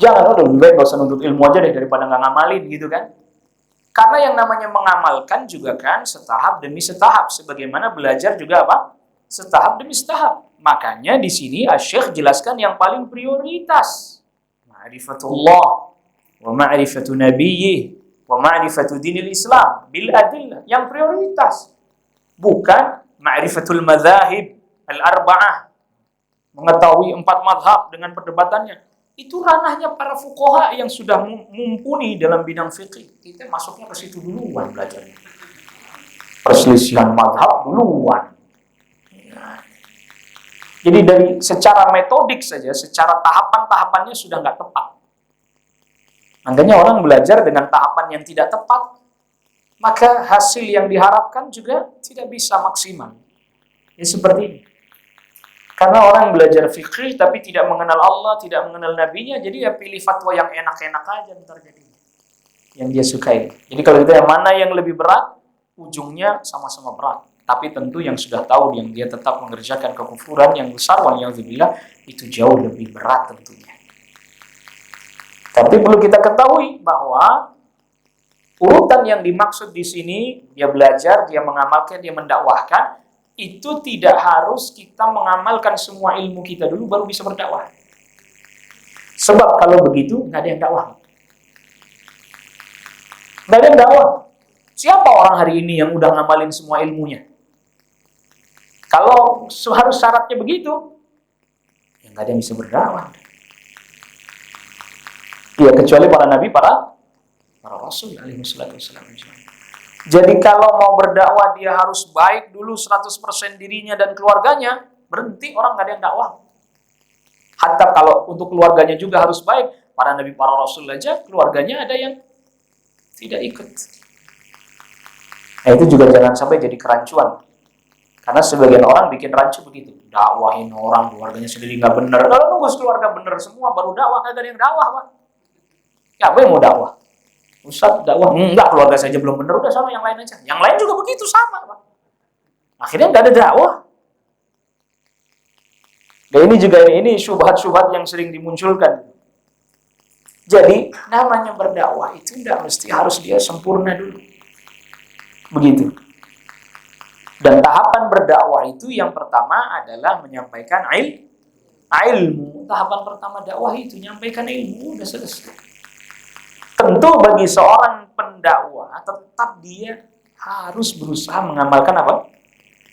Jangan, udah lebih baik gak usah nuntut ilmu aja deh daripada nggak ngamalin gitu kan. Karena yang namanya mengamalkan juga kan setahap demi setahap. Sebagaimana belajar juga apa? Setahap demi setahap. Makanya di sini Asy-Syaikh jelaskan yang paling prioritas. Ma'rifatullah wa ma'rifatu nabiyyih wa ma'rifatu dinil Islam bil adillah. Yang prioritas. Bukan ma'rifatul madzahib al-arba'ah. Mengetahui 4 mazhab dengan perdebatannya. Itu ranahnya para fuqaha yang sudah mumpuni dalam bidang fikih. Kita masuknya ke situ duluan belajarnya. Perselisihan mazhab duluan. Ya. Jadi dari secara metodik saja, secara tahapan-tahapannya sudah nggak tepat. Makanya orang belajar dengan tahapan yang tidak tepat, maka hasil yang diharapkan juga tidak bisa maksimal. Ya seperti ini. Karena orang belajar fikih tapi tidak mengenal Allah, tidak mengenal Nabi-Nya, jadi ya pilih fatwa yang enak-enak aja ntar jadi. Yang dia sukai. Jadi kalau kita yang mana yang lebih berat, ujungnya sama-sama berat. Tapi tentu yang sudah tahu yang dia tetap mengerjakan kekufuran yang besar, waliyadzubillah, itu jauh lebih berat tentunya. Tapi perlu kita ketahui bahwa urutan yang dimaksud di sini, dia belajar, dia mengamalkan, dia mendakwahkan, itu tidak harus kita mengamalkan semua ilmu kita dulu baru bisa berdakwah. Sebab kalau begitu nggak ada yang dakwah. Nggak ada yang dakwah. Siapa orang hari ini yang udah ngamalin semua ilmunya? Kalau harus syaratnya begitu, ya nggak ada yang bisa berdakwah. Ya kecuali para nabi, para rasul alaihi wassalatu wassalam. Jadi kalau mau berdakwah dia harus baik dulu 100% dirinya dan keluarganya, berhenti, orang nggak ada yang dakwah. Hatta kalau untuk keluarganya juga harus baik, para nabi, para rasul aja keluarganya ada yang tidak ikut. Nah, itu juga jangan sampai jadi kerancuan. Karena sebagian orang bikin rancu begitu, dakwahin orang keluarganya sendiri nggak benar. Kalau nunggu keluarga benar semua baru dakwah, kagak ada yang dakwah, Pak. Ya, apa yang mau dakwah? Ustaz dakwah, enggak, keluarga saja belum benar, udah sama yang lain aja. Yang lain juga begitu sama, Pak. Akhirnya nggak ada dakwah. Dan ini juga ini syubhat-syubhat yang sering dimunculkan. Jadi namanya berdakwah itu tidak mesti harus dia sempurna dulu. Begitu. Dan tahapan berdakwah itu yang pertama adalah menyampaikan ilmu. Tahapan pertama dakwah itu menyampaikan ilmu, udah selesai. Tentu bagi seorang pendakwah tetap dia harus berusaha mengamalkan apa?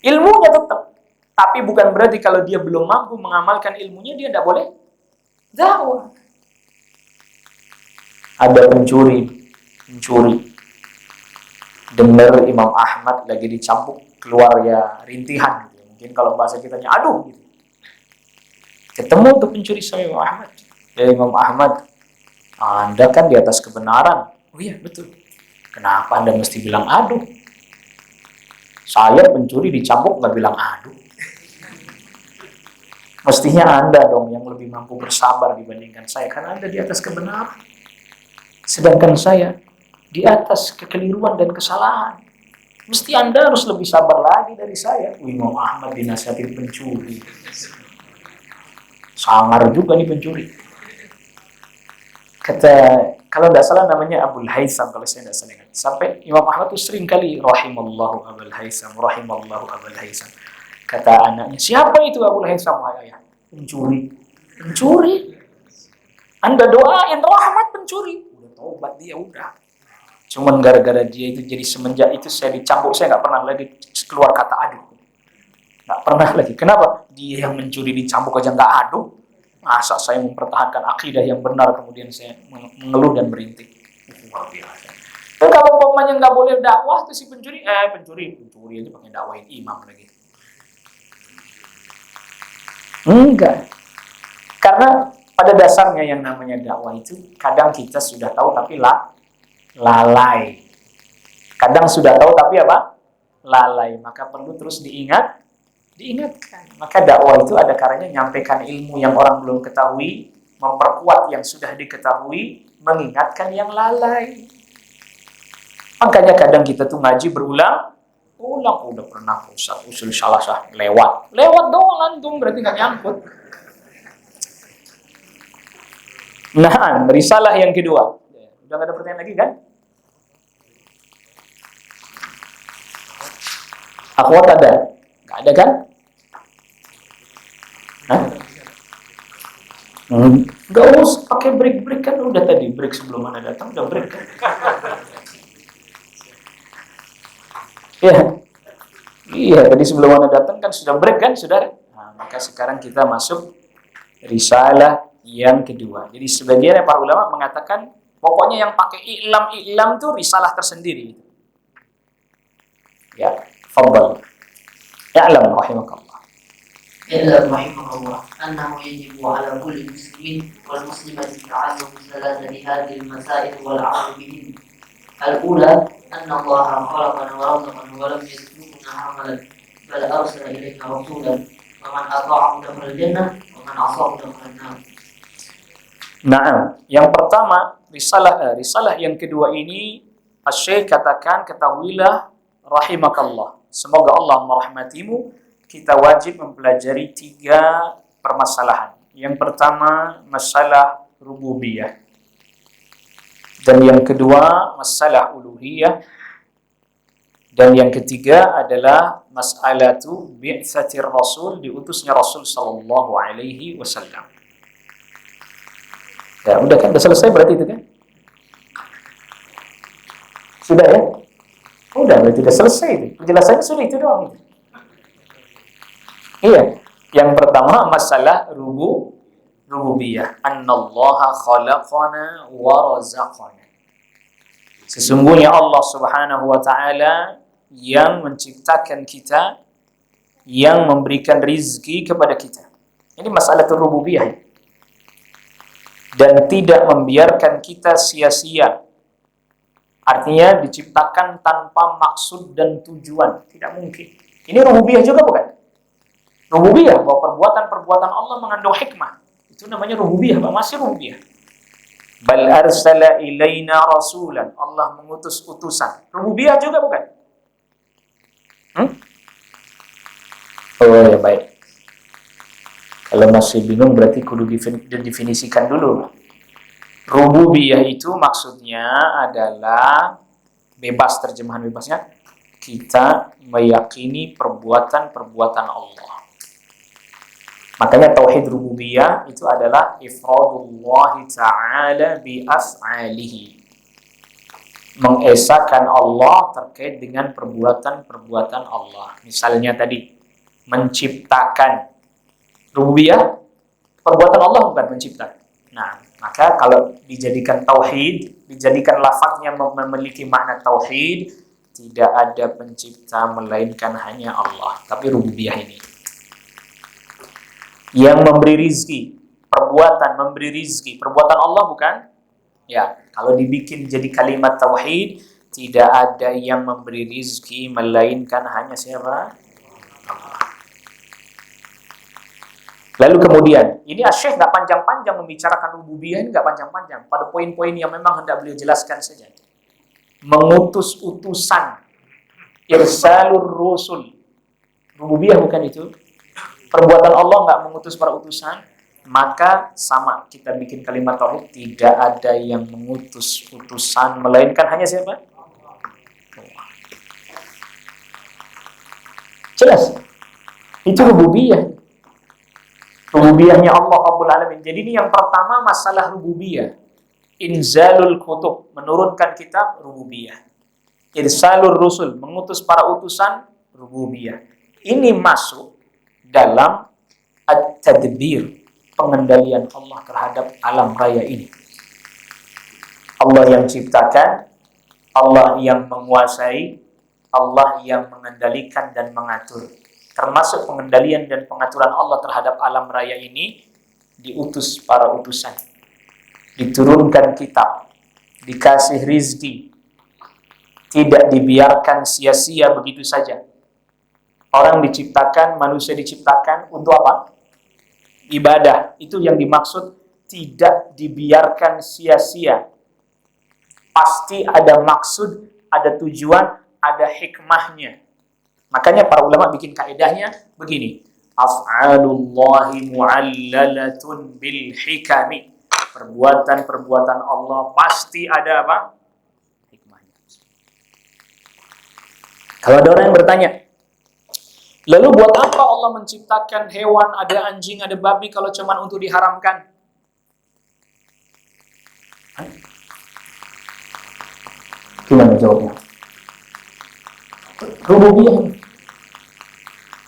Ilmunya tetap. Tapi bukan berarti kalau dia belum mampu mengamalkan ilmunya dia tidak boleh dakwah. Ada pencuri. Dengar Imam Ahmad lagi dicambuk, keluar ya rintihan gitu. Mungkin kalau bahasa kitanya aduh gitu. Ketemu tuh pencuri sama Imam Ahmad. Ya Imam Ahmad, Anda kan di atas kebenaran. Oh iya, betul. Kenapa Anda mesti bilang aduh? Saya pencuri dicambuk nggak bilang aduh. Mestinya Anda dong yang lebih mampu bersabar dibandingkan saya, karena Anda di atas kebenaran. Sedangkan saya di atas kekeliruan dan kesalahan. Mesti Anda harus lebih sabar lagi dari saya. Imam Ahmad dinasihati pencuri. Sangar juga nih pencuri. Kata, kalau tidak salah namanya Abul Haisam, kalau saya tidak salah ingat. Sampai Imam Ahmad itu sering kali rahimallahu Abul Haisam, rahimallahu Abul Haisam. Kata anaknya, siapa itu Abul Haisam? Ayah, pencuri. Pencuri? Anda doain rahmat pencuri. Udah tobat dia, udah. Cuman gara-gara dia itu, jadi semenjak itu saya dicambuk, saya nggak pernah lagi keluar kata aduh. Nggak pernah lagi. Kenapa? Dia yang mencuri dicambuk aja nggak aduh. Masa saya mempertahankan akidah yang benar kemudian saya mengeluh dan berhenti. Luar biasa. Dan kalau umpamanya nggak boleh dakwah tuh si pencuri aja pakai dakwahin imam lagi. Enggak. Karena pada dasarnya yang namanya dakwah itu kadang kita sudah tahu tapi lalai. Kadang sudah tahu tapi apa? Lalai. Maka perlu terus diingatkan. Maka dakwah itu ada caranya nyampaikan ilmu yang orang belum ketahui, memperkuat yang sudah diketahui, mengingatkan yang lalai. Makanya kadang kita tuh ngaji berulang, udah pernah Ustaz usul salah lewat doang antum, berarti nggak nyangkut. Nah, risalah yang kedua. Udah nggak ada pertanyaan lagi kan? Akhwat ada? Nggak ada kan? Hah? Nggak usah pakai break kan udah tadi break sebelum Anda datang udah break kan? Iya tadi sebelum Anda datang kan sudah break kan saudara? Nah, maka sekarang kita masuk risalah yang kedua. Jadi sebagian para ulama mengatakan pokoknya yang pakai i'lam tuh risalah tersendiri. Ya, fadhal. Ya'lam rahimakallah. إلا رحمه الله أنه يجب على كل مسلم والمسلمة تعلم ثلاثة هذه المسائل والعمل بهن. الأولى أن الله خلقنا ورزقنا ولم يتركنا حملا بل أرسل إلينا رسولا ومن أطاعه دخل الجنة ومن عصاه دخل النار. Nah, yang pertama risalah yang kedua ini Asy-Syaikh katakan ketahuilah rahimakallah, semoga Allah merahmatimu, kita wajib mempelajari 3 permasalahan. Yang pertama, masalah rububiyah. Dan yang kedua, masalah uluhiyah. Dan yang ketiga adalah mas'alatu bi'tsatir Rasul, diutusnya Rasul sallallahu alaihi wasallam. Ya, udah kan? Udah selesai berarti itu kan? Sudah ya? Udah, berarti udah selesai itu. Penjelasannya sudah itu doang. Iya. Yang pertama masalah rububiyah. Annallaha khalaqana wa razaqana. Sesungguhnya Allah Subhanahu wa taala yang menciptakan kita, yang memberikan rizki kepada kita. Ini masalah rububiyah. Dan tidak membiarkan kita sia-sia. Artinya diciptakan tanpa maksud dan tujuan. Tidak mungkin. Ini rububiyah juga bukan? Rububiyah, bahwa perbuatan-perbuatan Allah mengandung hikmah. Itu namanya rububiyah, masih rububiyah. Bal arsala ilaina rasulan. Allah mengutus utusan. Rububiyah juga bukan? Oh ya, baik. Kalau masih bingung berarti kudu didefinisikan dulu. Rububiyah itu maksudnya adalah, bebas, terjemahan bebasnya, kita meyakini perbuatan-perbuatan Allah. Makanya tauhid rububiyah itu adalah ifradullah ta'ala bi af'alihi. Mengesahkan Allah terkait dengan perbuatan-perbuatan Allah. Misalnya tadi menciptakan. Rububiyah perbuatan Allah bukan mencipta. Nah, maka kalau dijadikan tauhid, dijadikan lafaznya memiliki makna tauhid, tidak ada pencipta melainkan hanya Allah. Tapi rububiyah ini yang memberi rizki, memberi rizki, perbuatan Allah bukan? Ya, kalau dibikin jadi kalimat tauhid, tidak ada yang memberi rizki melainkan hanya siapa? Allah. Lalu kemudian, ini Syekh nggak panjang-panjang membicarakan rububiyah, ini nggak panjang-panjang, pada poin-poin yang memang hendak beliau jelaskan saja. Mengutus utusan, irsalur rusul, rububiyah bukan itu? Perbuatan Allah nggak mengutus para utusan, maka sama kita bikin kalimat tauhid, tidak ada yang mengutus utusan melainkan hanya siapa? Jelas? Itu rububiyah. Rububiyahnya Allah Rabbul Alamin. Jadi ini yang pertama masalah rububiyah. Inzalul kutub, menurunkan kitab, rububiyah. Irsalur rusul, mengutus para utusan, rububiyah. Ini masuk dalam at-tadbir, pengendalian Allah terhadap alam raya ini. Allah yang ciptakan, Allah yang menguasai, Allah yang mengendalikan dan mengatur. Termasuk pengendalian dan pengaturan Allah terhadap alam raya ini, diutus para utusan. Diturunkan kitab, dikasih rizki, tidak dibiarkan sia-sia begitu saja. Orang diciptakan, manusia diciptakan untuk apa? Ibadah. Itu yang dimaksud tidak dibiarkan sia-sia. Pasti ada maksud, ada tujuan, ada hikmahnya. Makanya para ulama bikin kaidahnya begini. Af'alullahi mu'allalatun bil hikami. Perbuatan-perbuatan Allah pasti ada apa? Hikmahnya. Kalau ada orang yang bertanya, lalu buat apa Allah menciptakan hewan, ada anjing, ada babi kalau cuma untuk diharamkan? Gimana jawabnya? Rububiyah.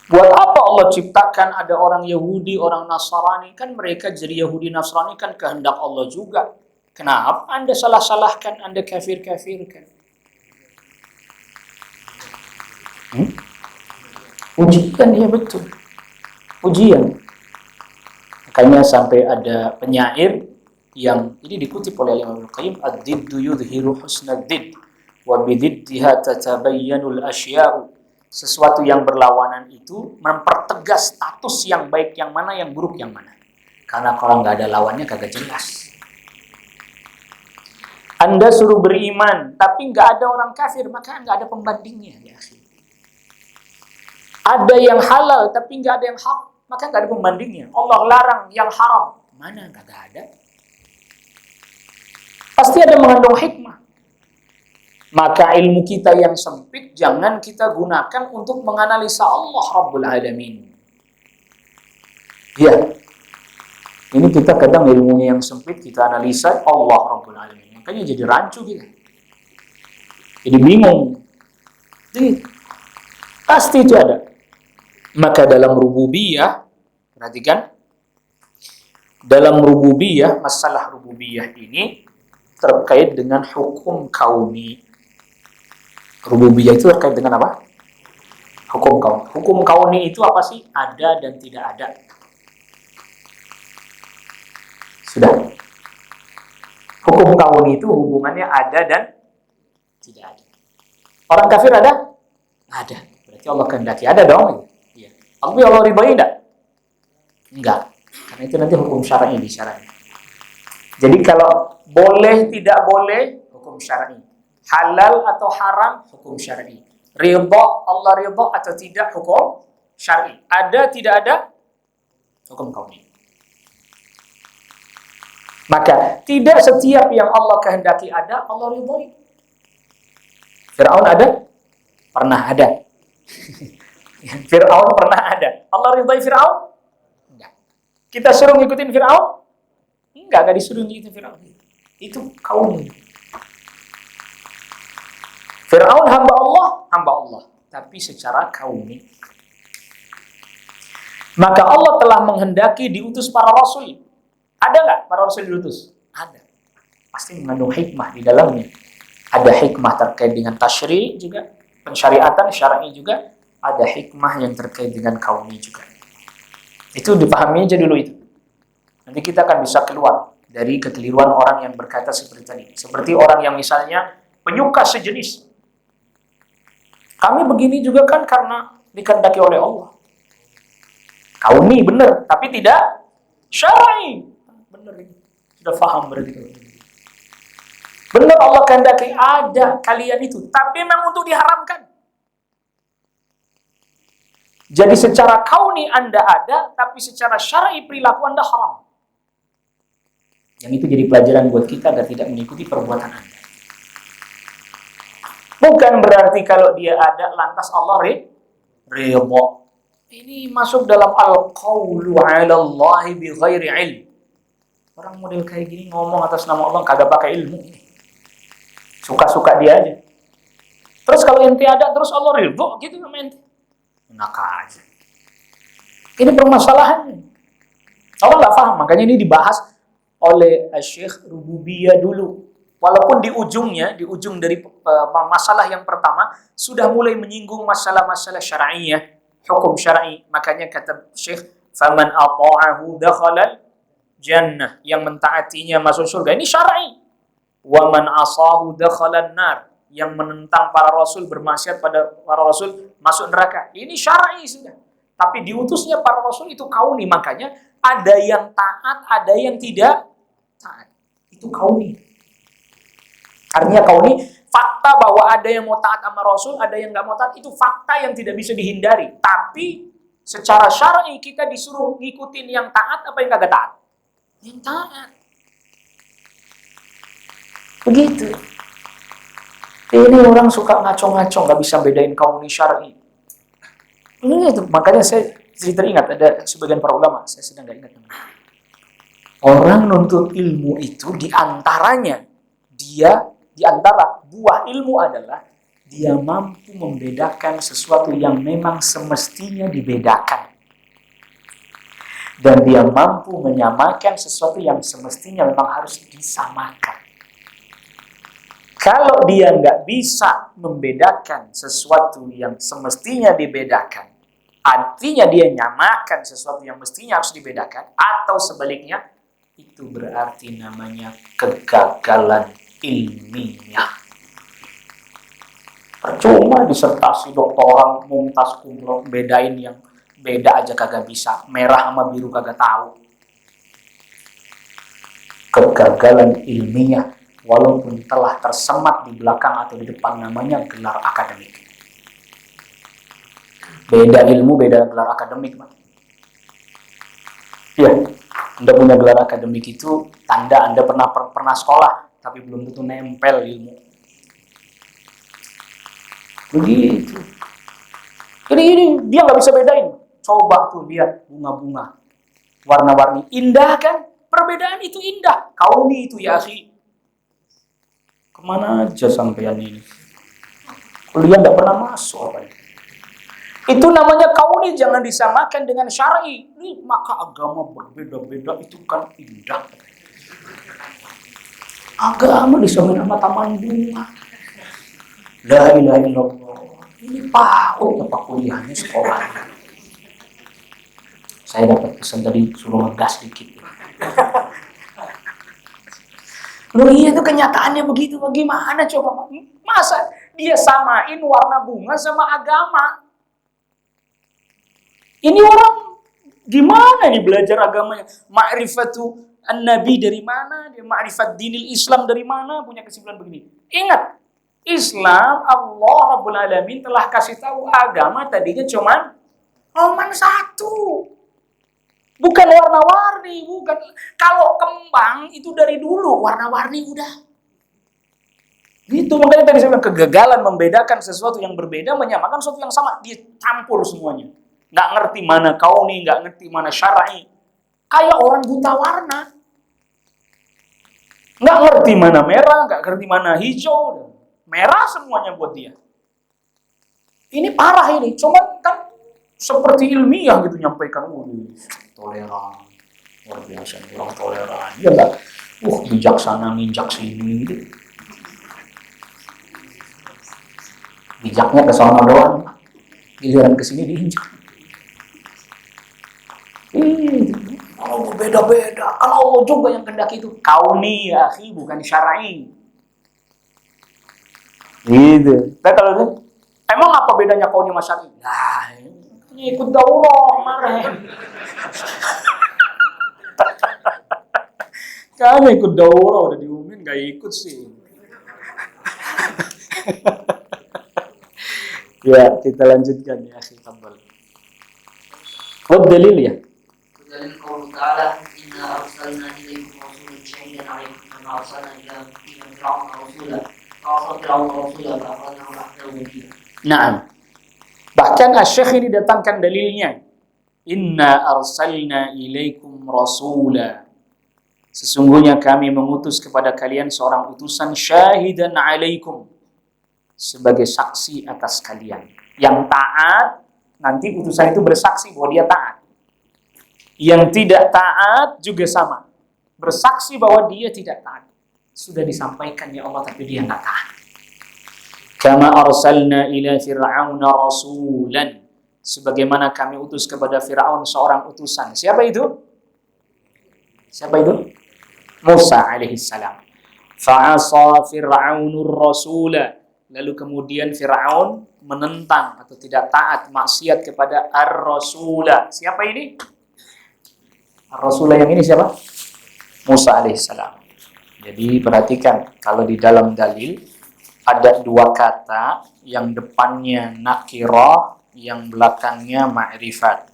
Buat apa Allah ciptakan ada orang Yahudi, orang Nasrani? Kan mereka jadi Yahudi, Nasrani kan kehendak Allah juga. Kenapa Anda salah-salahkan, Anda kafir-kafirkan? Ujian, ya betul. Ujian. Makanya sampai ada penyair yang ini dikutip oleh Imam Al-Qayyim, ad-diddu yudhiru husnad-didd wa bididdiha tatabayyanul asya'u. Sesuatu yang berlawanan itu mempertegas status yang baik yang mana, yang buruk yang mana. Karena kalau nggak ada lawannya kagak jelas. Anda suruh beriman, tapi nggak ada orang kafir, maka nggak ada pembandingnya. Ya. Ada yang halal, tapi nggak ada yang hak, maka nggak ada pembandingnya. Allah larang yang haram, mana nggak ada. Pasti ada mengandung hikmah. Maka ilmu kita yang sempit jangan kita gunakan untuk menganalisa Allah Rabbul Alamin. Ya, ini kita kadang ilmunya yang sempit kita analisa Allah Rabbul Alamin. Makanya jadi rancu kita. Jadi bingung. Jadi, pasti itu ada. Maka dalam rububiyah, perhatikan, dalam rububiyah, masalah rububiyah ini terkait dengan hukum kauni. Rububiyah itu terkait dengan apa? Hukum kauni. Hukum kauni itu apa sih? Ada dan tidak ada. Sudah. Hukum kauni itu hubungannya ada dan tidak ada. Orang kafir ada? Ada. Berarti Allah kehendaki. Ada dong. Iya. Tapi Allah ridhoi enggak? Enggak. Karena itu nanti hukum syar'i di syar'i. Jadi kalau boleh tidak boleh hukum syar'i. Halal atau haram hukum syar'i. Ridha Allah ridha atau tidak hukum syar'i. Ada tidak ada hukum kauni. Maka tidak setiap yang Allah kehendaki ada Allah ridhoi. Fir'aun ada? Pernah ada. Fir'aun pernah ada. Allah ridhoi Fir'aun? Enggak. Kita suruh ngikutin Fir'aun? Enggak disuruh ngikutin Fir'aun. Itu kauni. Fir'aun hamba Allah, tapi secara kauni. Maka Allah telah menghendaki diutus para rasul. Ada nggak para rasul diutus? Ada. Pasti mengandung hikmah di dalamnya. Ada hikmah terkait dengan tasyri' juga, pensyariatan syar'i juga. Ada hikmah yang terkait dengan kauni juga. Itu dipahami aja dulu itu. Nanti kita akan bisa keluar dari kekeliruan orang yang berkata seperti tadi. Seperti orang yang misalnya penyuka sejenis. Kami begini juga kan karena dikehendaki oleh Allah. Kauni benar, tapi tidak syar'i. Benar ini. Sudah paham berarti. Benar Allah kehendaki ada kalian itu, tapi memang untuk diharamkan. Jadi secara kauni Anda ada, tapi secara syar'i perilaku Anda haram. Yang itu jadi pelajaran buat kita agar tidak mengikuti perbuatan Anda. Bukan berarti kalau dia ada lantas Allah ridha. Ini masuk dalam al-qawlu 'ala Allah bi ghairi ilm. Orang model kayak gini ngomong atas nama Allah kagak pakai ilmu. Suka-suka dia aja. Terus kalau ente ada terus Allah ridha gitu sama ente. Enak aja. Ini permasalahannya. Allah nggak paham, makanya ini dibahas oleh Syekh Rububiyah dulu. Walaupun di ujung dari masalah yang pertama sudah mulai menyinggung masalah-masalah syar'iyah, hukum syar'i. Makanya kata Syekh, "Faman ata'ahu dakhala jannah." Yang mentaatinya masuk surga. Ini syar'i. "Wa man asahu dakhala an-nar." Yang menentang para rasul, bermaksiat pada para rasul masuk neraka. Ini syar'i sudah. Tapi diutusnya para rasul itu kauni, makanya ada yang taat, ada yang tidak taat. Itu kauni. Artinya kauni, fakta bahwa ada yang mau taat sama Rasul, ada yang nggak mau taat, itu fakta yang tidak bisa dihindari. Tapi secara syar'i kita disuruh ngikutin yang taat apa yang nggak taat? Yang taat. Begitu. Ini orang suka ngaco-ngaco, nggak bisa bedain kauni syar'i. Ini itu, makanya saya teringat ada sebagian para ulama, saya sedang nggak ingat namanya. Orang nuntut ilmu itu di antara buah ilmu adalah dia mampu membedakan sesuatu yang memang semestinya dibedakan. Dan dia mampu menyamakan sesuatu yang semestinya memang harus disamakan. Kalau dia nggak bisa membedakan sesuatu yang semestinya dibedakan, artinya dia nyamakan sesuatu yang mestinya harus dibedakan, atau sebaliknya, itu berarti namanya kegagalan ilmiah. Percuma disertasi doktoral mumtaz kumlot bedain yang beda aja kagak bisa, merah sama biru kagak tahu. Kegagalan ilmiah. walaupun telah tersemat di belakang atau di depan namanya gelar akademik. Beda ilmu, beda gelar akademik, Pak. Iya, Anda punya gelar akademik itu tanda Anda pernah sekolah, tapi belum tentu nempel ilmu. Begitu. Jadi ini dia nggak bisa bedain. Coba tuh lihat bunga-bunga, warna-warni, indah kan? Perbedaan itu indah. Kauni itu ya akhi. Kemana aja sampean ini? Kuliah nggak pernah masuk apa ini? Itu namanya kauni, jangan disamakan dengan syar'i. Ini maka agama berbeda-beda itu kan indah. Agama disamakan sama taman bunga. La ilaha illallah. Ini PAUD apa kuliahnya sekolah. Saya dapat pesan tadi suruh ngegas dikit. Loh iya itu kenyataannya begitu. Bagaimana coba? Masa dia samain warna bunga sama agama? Ini orang gimana nih belajar agamanya? Ma'rifatu an-nabi dari mana? Dia ma'rifat dinil Islam dari mana? Punya kesimpulan begini. Ingat, Islam Allah Rabbul Alamin telah kasih tahu agama tadinya cuman satu. Bukan warna-warni, bukan. Kalau kembang itu dari dulu warna-warni udah. Gitu, makanya tadi saya bilang kegagalan membedakan sesuatu yang berbeda menyamakan sesuatu yang sama, dia campur semuanya. Nggak ngerti mana kauni, nggak ngerti mana syar'i. Kayak orang buta warna. Nggak ngerti mana merah, nggak ngerti mana hijau. Merah semuanya buat dia. Ini parah ini. Cuma kan seperti ilmiah gitu nyampaikan. Toleran. Luar biasa. Orang toleran. Dia nggak, bijaksana nginjak sini. Gitu. Bijaknya ke sana doang. Giliran ke sini diinjak. Kalau berbeda-beda, kalau Allah juga yang kehendaki itu kauni ya akhi, bukan syar'i. Gitu. Nah kalau itu, emang apa bedanya kauni sama syar'i? Nah, ini ikut daurah kemarin. Kan ikut daurah udah diumumin nggak ikut sih. Ya kita lanjutkan ya akhi, tabel. Dalil ya. Dalil qaul ta'ala inna arsalna ilaikum rasulan syahidan 'alaikum kama arsalna ila fir'auna rasulan. Nah, bahkan Asy-Syaikh ini datangkan dalilnya. Inna arsalna ilaikum rasula. Sesungguhnya kami mengutus kepada kalian seorang utusan syahidan 'alaikum, sebagai saksi atas kalian. Yang taat, nanti utusan itu bersaksi bahwa dia taat. Yang tidak taat juga sama. Bersaksi bahwa dia tidak taat. Sudah disampaikan ya Allah, tapi dia nggak taat. Kama arsalna ila fir'auna rasulan. Sebagaimana kami utus kepada Fir'aun seorang utusan. Siapa itu? Siapa itu? Musa alaihissalam. Fa'asa fir'aunur rasula. Lalu kemudian Fir'aun menentang atau tidak taat, maksiat kepada ar-rasula. Siapa ini? Ar-rasula yang ini siapa? Musa alaihissalam. Jadi perhatikan, kalau di dalam dalil ada dua kata yang depannya nakirah, yang belakangnya ma'rifat.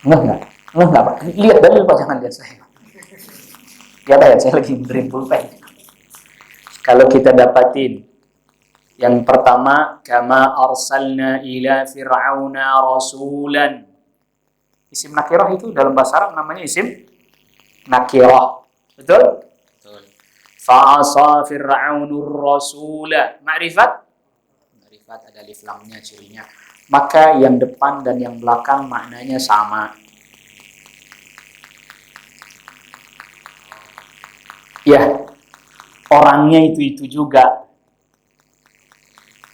Enggak, Pak. Lihat dalil Pak, jangan lihat saya. Lihat ya, saya lagi beri pulpen. Kalau kita dapatin yang pertama, kama arsalna ila fir'auna rasulan. Isim nakirah itu dalam bahasa Arab namanya isim nakirah. Betul? Betul. Fa'asa fir'aunur rasula. Ma'rifat? Ma'rifat ada alif lamnya cirinya. Maka yang depan dan yang belakang maknanya sama. Ya, orangnya itu juga.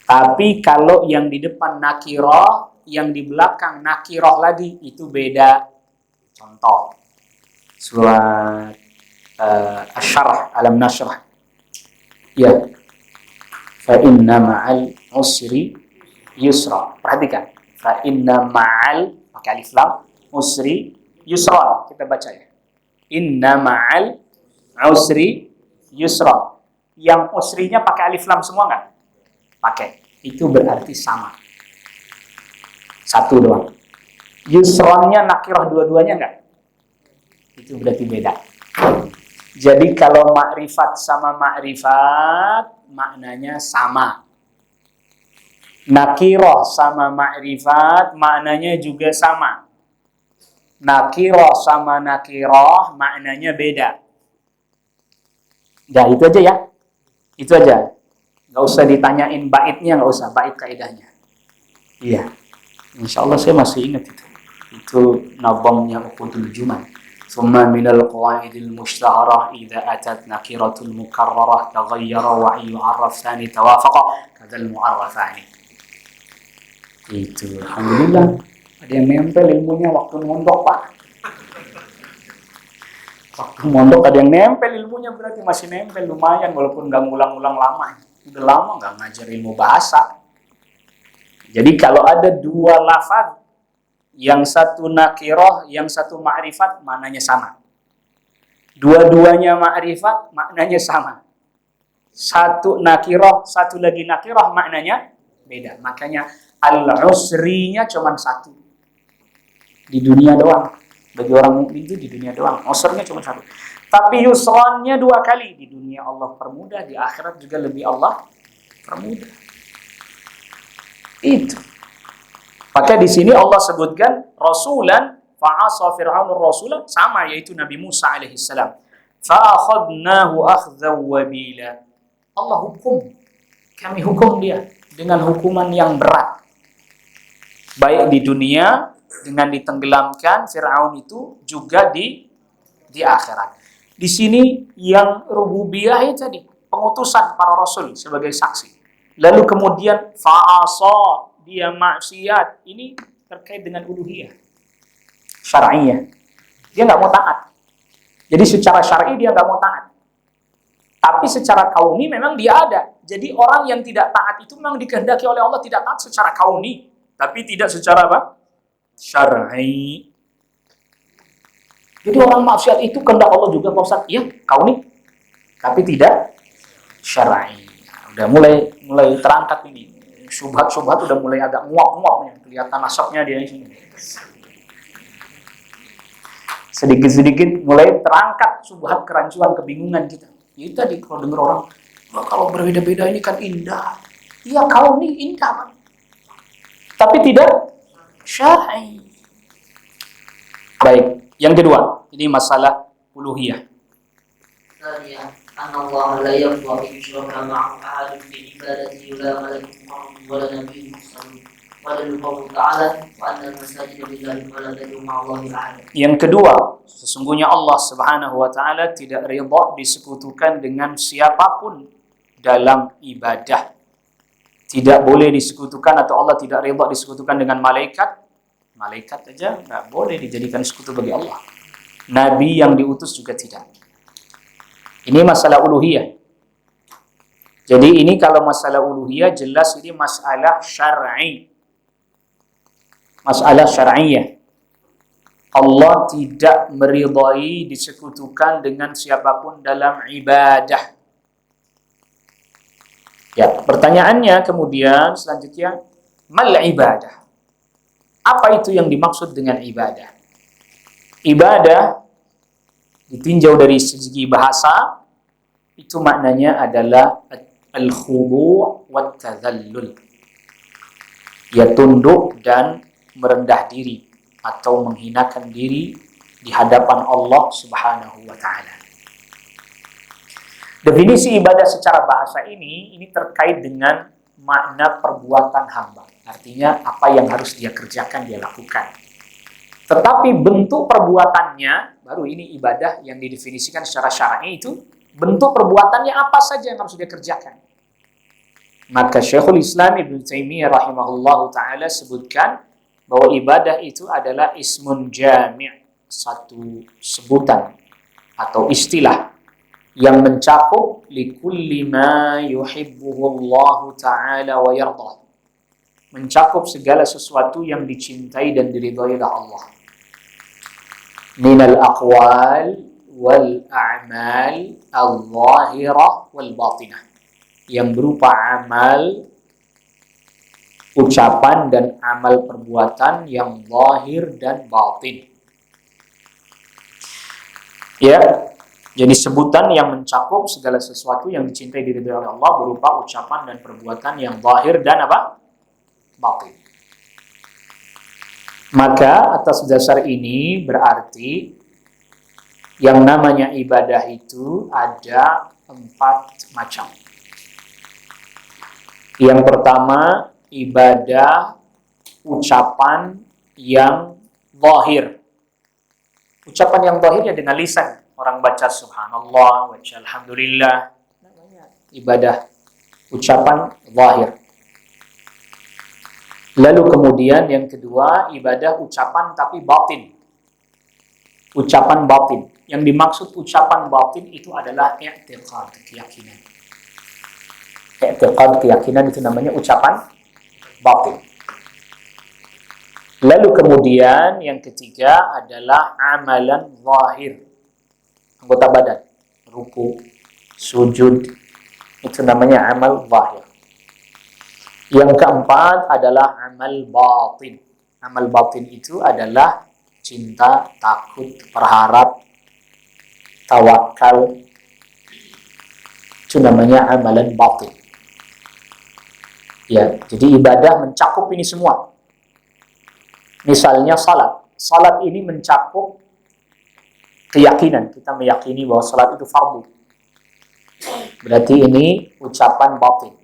Tapi kalau yang di depan nakirah, yang di belakang nakirah lagi, itu beda. Contoh, surat Asy-Syarh, Alam Nashrah. Ya, fa inna ma'al usri yusra. Perhatikan, fa inna ma'al, pakai alif lam, usri yusra. Kita baca ya. Inna ma'al usri yusra. Yang usrinya pakai alif lam semua nggak? Pakai. Itu berarti sama. Satu doang. Yusronnya nakirah dua-duanya nggak? Itu berarti beda. Jadi kalau makrifat sama makrifat maknanya sama. Nakirah sama makrifat maknanya juga sama. Nakirah sama nakirah maknanya beda. Ya itu aja ya. Itu aja. Nggak usah ditanyain baitnya, nggak usah bait kaidahnya. Iya. Insya Allah saya masih ingat itu. Itu nazamnya Uqudul Juman. ثم من القواعد المشتهرة إذا أتت نكرة مكررة تغير وأن يعرف ثاني توافق كذا المعرفان. Itu, alhamdulillah ada yang nempel ilmunya waktu mondok Pak. Waktu mondok ada yang nempel ilmunya, berarti masih nempel lumayan walaupun nggak ngulang-ulang lama. Udah lama nggak ngajar ilmu bahasa. Jadi kalau ada dua lafaz, yang satu nakirah, yang satu ma'rifat, maknanya sama. Dua-duanya ma'rifat, maknanya sama. Satu nakirah, satu lagi nakirah, maknanya beda. Makanya al-usrinya cuma satu. Di dunia doang. Bagi orang mukmin itu di dunia doang. Usrnya cuma satu. Tapi yusrannya dua kali. Di dunia Allah permudah, di akhirat juga lebih Allah permudah. Itu. Maka di sini Allah sebutkan rasulan fa'asa fir'aunur rasulan, sama yaitu Nabi Musa alaihi salam. Fa'akhadnahu akhdhan wabila. Allah hukum. Kami hukum dia dengan hukuman yang berat. Baik di dunia dengan ditenggelamkan Fir'aun itu, juga di akhirat. Di sini yang rububiyah itu tadi, pengutusan para rasul sebagai saksi. Lalu kemudian fa'asa, dia maksiat, ini terkait dengan uluhiyah syar'iyah. Dia nggak mau taat. Jadi secara syar'i dia nggak mau taat. Tapi secara kauni memang dia ada. Jadi orang yang tidak taat itu memang dikehendaki oleh Allah tidak taat secara kauni, tapi tidak secara apa? Syar'i. Jadi orang maksiat itu kehendak Allah juga Pak Ustaz. Iya, kauni. Tapi tidak syar'i. Udah mulai terangkat ini. Syubhat-syubhat udah mulai agak nguap-nguap nih, kelihatan asapnya dia di sini. Sedikit-sedikit mulai terangkat syubhat, kerancuan, kebingungan kita. Itu tadi kalau dengar orang, kalau berbeda-beda ini kan indah. Iya, kau ini indah, Pak. Tapi tidak syar'i. Baik, yang kedua, ini masalah uluhiyah. أن الله لا يرضى أن يشرك معه أحد في عبادته ولا ملك مقرب ولا نبي مرسل ودليل قوله تعالى وأن المساجد لله فلا تدعوا مع الله أحدا. Yang kedua, sesungguhnya Allah Subhanahu wa taala tidak ridha disekutukan dengan siapapun dalam ibadah. Tidak boleh disekutukan, atau Allah tidak ridha disekutukan dengan malaikat. Malaikat aja nggak boleh dijadikan sekutu bagi Allah. Nabi yang diutus juga tidak. Ini masalah uluhiyah. Jadi ini kalau masalah uluhiyah jelas ini masalah syar'i. Masalah syar'iyah. Allah tidak meridai disekutukan dengan siapapun dalam ibadah. Ya, pertanyaannya kemudian selanjutnya, mal ibadah? Apa itu yang dimaksud dengan ibadah? Ibadah ditinjau dari segi bahasa, itu maknanya adalah al-khudu' wa tadhallul. Ya, tunduk dan merendah diri atau menghinakan diri di hadapan Allah Subhanahu wa taala. Definisi ibadah secara bahasa ini terkait dengan makna perbuatan hamba. Artinya apa yang harus dia kerjakan, dia lakukan. Tetapi bentuk perbuatannya, baru ini ibadah yang didefinisikan secara syar'i itu, bentuk perbuatannya apa saja yang harus dia kerjakan. Maka Syekhul Islam Ibnu Taimiyah rahimahullahu ta'ala sebutkan bahwa ibadah itu adalah ismun jami', satu sebutan atau istilah yang mencakup likulli ma yuhibbuhu Allah ta'ala wa yardah. Mencakup segala sesuatu yang dicintai dan diridhai oleh Allah. Minal aqwal wal a'mal al-zahirah wal batinah, yang berupa amal, ucapan dan amal perbuatan yang zahir dan batin. Ya, jadi sebutan yang mencakup segala sesuatu yang dicintai diridhai oleh Allah berupa ucapan dan perbuatan yang zahir dan apa? Batin. Maka atas dasar ini berarti yang namanya ibadah itu ada 4 macam. Yang pertama, ibadah ucapan yang zahir. Ucapan yang zahir ya dengan lisan. Orang baca subhanallah, baca alhamdulillah. Namanya ibadah ucapan zahir. Lalu kemudian yang kedua, ibadah ucapan tapi batin. Ucapan batin. Yang dimaksud ucapan batin itu adalah i'tiqad, keyakinan. I'tiqad, keyakinan itu namanya ucapan batin. Lalu kemudian yang ketiga adalah amalan zahir. Anggota badan, ruku, sujud, itu namanya amal zahir. Yang keempat adalah amal batin. Amal batin itu adalah cinta, takut, berharap, tawakal. Itu namanya amalan batin. Ya, jadi ibadah mencakup ini semua. Misalnya salat. Salat ini mencakup keyakinan. Kita meyakini bahwa salat itu fardu. Berarti ini ucapan batin.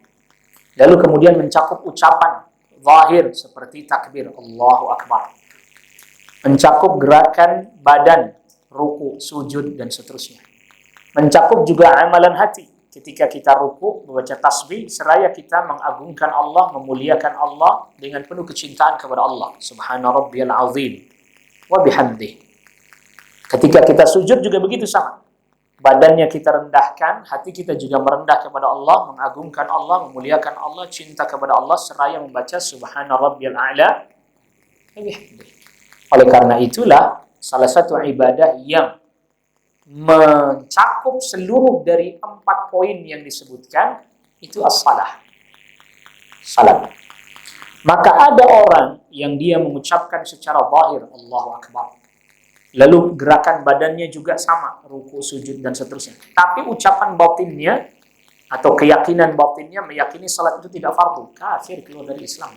Lalu kemudian mencakup ucapan zahir seperti takbir Allahu Akbar. Mencakup gerakan badan, ruku, sujud dan seterusnya. Mencakup juga amalan hati. Ketika kita ruku, membaca tasbih, seraya kita mengagungkan Allah, memuliakan Allah dengan penuh kecintaan kepada Allah. Subhana rabbiyal azim wa bihamdih. Ketika kita sujud juga begitu sama. Badannya kita rendahkan, hati kita juga merendah kepada Allah, mengagungkan Allah, memuliakan Allah, cinta kepada Allah, seraya membaca Subhana rabbiyal a'la wa bihamdih. Oleh karena itulah, salah satu ibadah yang mencakup seluruh dari 4 poin yang disebutkan itu as-salah. Salat. Maka ada orang yang dia mengucapkan secara zahir Allahu Akbar. Lalu gerakan badannya juga sama, ruku, sujud dan seterusnya. Tapi ucapan batinnya atau keyakinan batinnya meyakini salat itu tidak fardu, kafir, keluar dari Islam.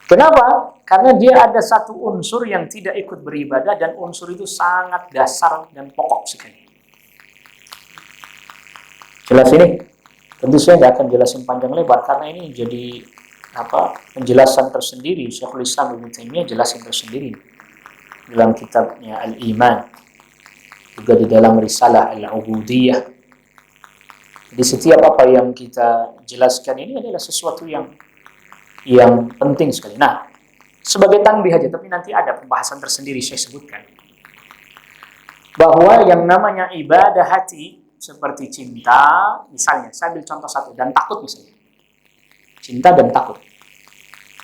Kenapa? Karena dia ada satu unsur yang tidak ikut beribadah dan unsur itu sangat dasar dan pokok sekali. Jelas ini? Tentu saya tidak akan jelasin panjang lebar karena ini jadi penjelasan tersendiri. Syekhul Islam Ibnu Taimiyah jelasin tersendiri dalam kitabnya Al-Iman, juga di dalam risalah Al-Ubudiyah. Di setiap apa yang kita jelaskan ini adalah sesuatu yang penting sekali. Nah, sebagai tanbih aja, tapi nanti ada pembahasan tersendiri saya sebutkan. Bahwa yang namanya ibadah hati seperti cinta, misalnya, saya ambil contoh satu, dan takut misalnya. Cinta dan takut.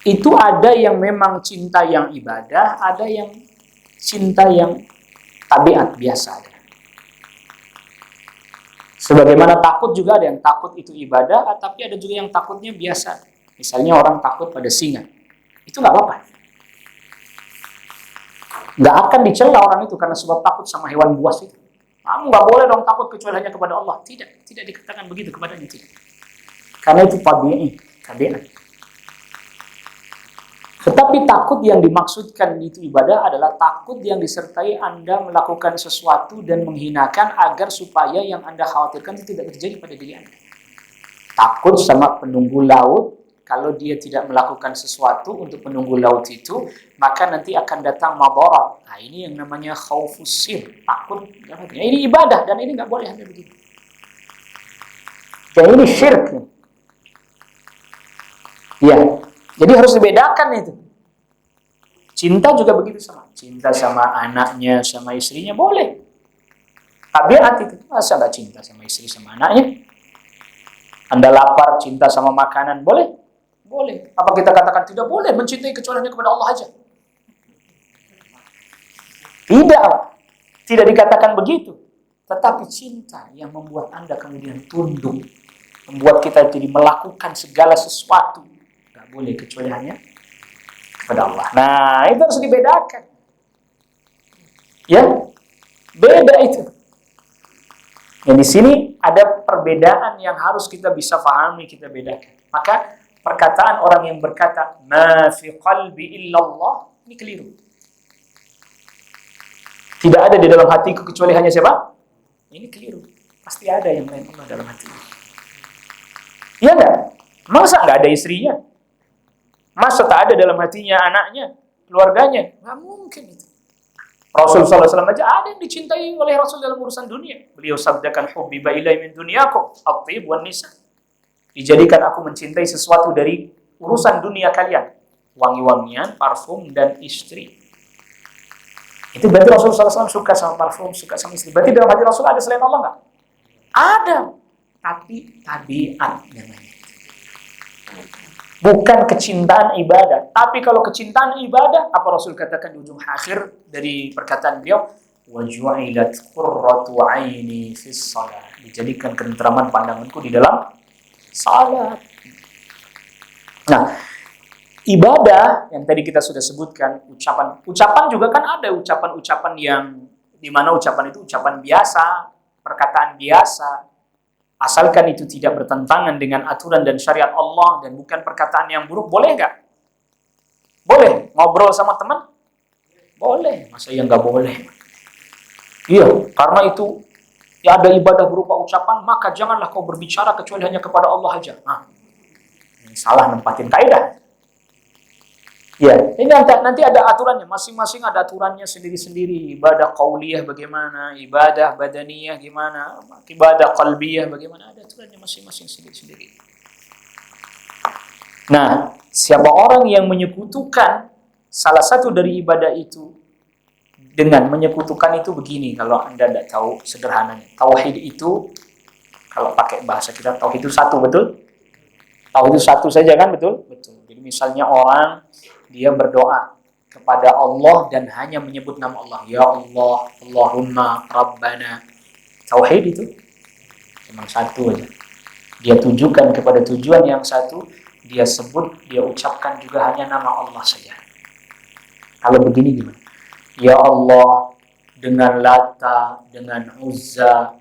Itu ada yang memang cinta yang ibadah, ada yang cinta yang tabiat biasa. Sebagaimana takut juga ada yang takut itu ibadah, tapi ada juga yang takutnya biasa. Misalnya orang takut pada singa. Itu nggak apa-apa. Nggak akan dicela orang itu karena sebab takut sama hewan buas itu. Kamu nggak boleh dong takut kecuali hanya kepada Allah. Tidak dikatakan begitu kepadanya. Tidak. Karena itu tabiat. Tetapi takut yang dimaksudkan itu ibadah adalah takut yang disertai Anda melakukan sesuatu dan menghinakan agar supaya yang Anda khawatirkan itu tidak terjadi pada diri Anda. Takut sama penunggu laut. Kalau dia tidak melakukan sesuatu untuk menunggu laut itu, maka nanti akan datang madarat. Nah, ini yang namanya khaufus sir, takut. Ini ibadah dan ini nggak boleh hanya begitu. Dan ini syirik. Ya, jadi harus dibedakan itu. Cinta juga begitu sama. Cinta sama anaknya, sama istrinya boleh. Tabiat itu. Masa nggak cinta sama istri, sama anaknya? Anda lapar, cinta sama makanan, boleh? Boleh. Apa kita katakan tidak boleh mencintai kecuali hanya kepada Allah aja? Tidak, tidak dikatakan begitu. Tetapi cinta yang membuat Anda kemudian tunduk, membuat kita jadi melakukan segala sesuatu. Gak boleh kecuali hanya kepada Allah. Nah, itu harus dibedakan. Ya, beda itu. Yang di sini ada perbedaan yang harus kita bisa pahami, kita bedakan. Maka perkataan orang yang berkata ma fi qalbi illallah ini keliru. Tidak ada di dalam hatiku kecuali hanya siapa? Ini keliru. Pasti ada yang lain Allah dalam hatinya. Iya enggak? Masa enggak ada istrinya? Masa tak ada dalam hatinya anaknya, keluarganya? Enggak mungkin itu. Rasul SAW aja ada yang dicintai oleh Rasul dalam urusan dunia. Beliau sabdakan hubbiba ilai min dunyakum at-thib wan nisa. Dijadikan aku mencintai sesuatu dari urusan dunia kalian. Wangi-wangian, parfum, dan istri. Itu berarti Rasul SAW suka sama parfum, suka sama istri. Berarti dalam hati Rasul ada selain Allah nggak? Ada. Tapi tabiat namanya. Bukan kecintaan ibadah. Tapi kalau kecintaan ibadah, apa Rasul katakan di ujung akhir dari perkataan beliau? وَجُعِلَتْ قُرَّةُ عَيْنِي فِي الصَّلَاةِ. Dijadikan ketenteraman pandanganku di dalam salat. Nah, ibadah yang tadi kita sudah sebutkan, ucapan juga kan ada ucapan-ucapan yang dimana ucapan itu ucapan biasa, perkataan biasa, asalkan itu tidak bertentangan dengan aturan dan syariat Allah dan bukan perkataan yang buruk. Boleh nggak? Boleh. Ngobrol sama teman? Boleh. Masa yang nggak boleh? Iya, karena itu ya ada ibadah berupa ucapan, maka janganlah kau berbicara kecuali hanya kepada Allah aja. Nah, ini salah nempatin kaidah. Ya, ini nanti ada aturannya, masing-masing ada aturannya sendiri-sendiri. Ibadah qauliyah bagaimana, ibadah badaniyah gimana, ibadah qalbiyah bagaimana, ada aturannya masing-masing sendiri-sendiri. Nah, siapa orang yang menyekutukan salah satu dari ibadah itu dengan menyekutukan itu begini, kalau Anda tidak tahu sederhananya. Tauhid itu, kalau pakai bahasa kita, tauhid itu satu, betul? Tauhid itu satu saja kan, betul? Betul. Jadi misalnya orang dia berdoa kepada Allah dan hanya menyebut nama Allah. Ya Allah, Allahumma, Rabbana. Tauhid itu cuma satu aja. Dia tujukan kepada tujuan yang satu, dia sebut, dia ucapkan juga hanya nama Allah saja. Kalau begini gimana? Ya Allah, dengan Lata, dengan Uzza,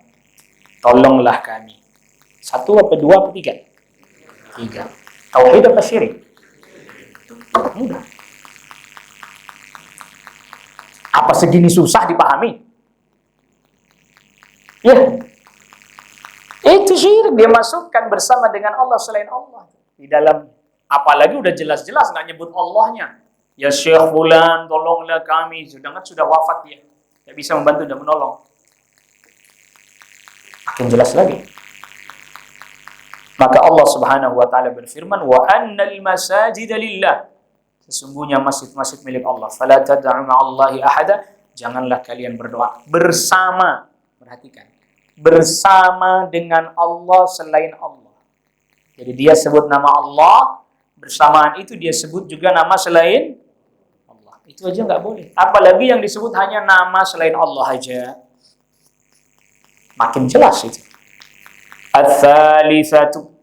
tolonglah kami. Satu apa dua apa tiga? Tiga. Tauhid apa syirik? Mudah. Apa segini susah dipahami? Ya. Itu syirik, dia masukkan bersama dengan Allah selain Allah. Di dalam, apalagi udah jelas-jelas nggak nyebut Allahnya. Ya Syekh Fulan, tolonglah kami. Sedangkan sudah wafat dia. Tidak bisa membantu dan menolong. Makin jelas lagi. Maka Allah Subhanahu wa taala berfirman, "Wa annal masajida lillah." Sesungguhnya masjid-masjid milik Allah. Fala tad'u ma'allahi ahada. Janganlah kalian berdoa bersama. Perhatikan. Bersama dengan Allah selain Allah. Jadi dia sebut nama Allah, bersamaan itu dia sebut juga nama selain Allah. Itu aja nggak boleh. Apalagi yang disebut hanya nama selain Allah aja. Makin jelas itu. Ats-tsalitsatu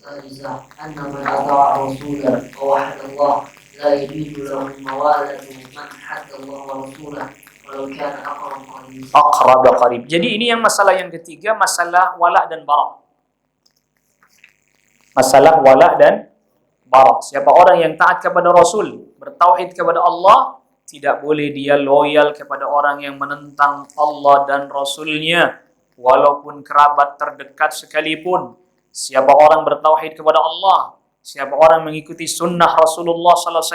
أن من أطاع رسوله ووحد الله لا يجوز له موالة من حد الله ورسوله ولو كان aqrab qarib. Jadi ini yang masalah yang ketiga, masalah wala dan bara. Masalah wala dan bara. Siapa orang yang taat kepada Rasul, bertauhid kepada Allah, tidak boleh dia loyal kepada orang yang menentang Allah dan Rasulnya, walaupun kerabat terdekat sekalipun. Siapa orang bertauhid kepada Allah, siapa orang mengikuti sunnah Rasulullah SAW,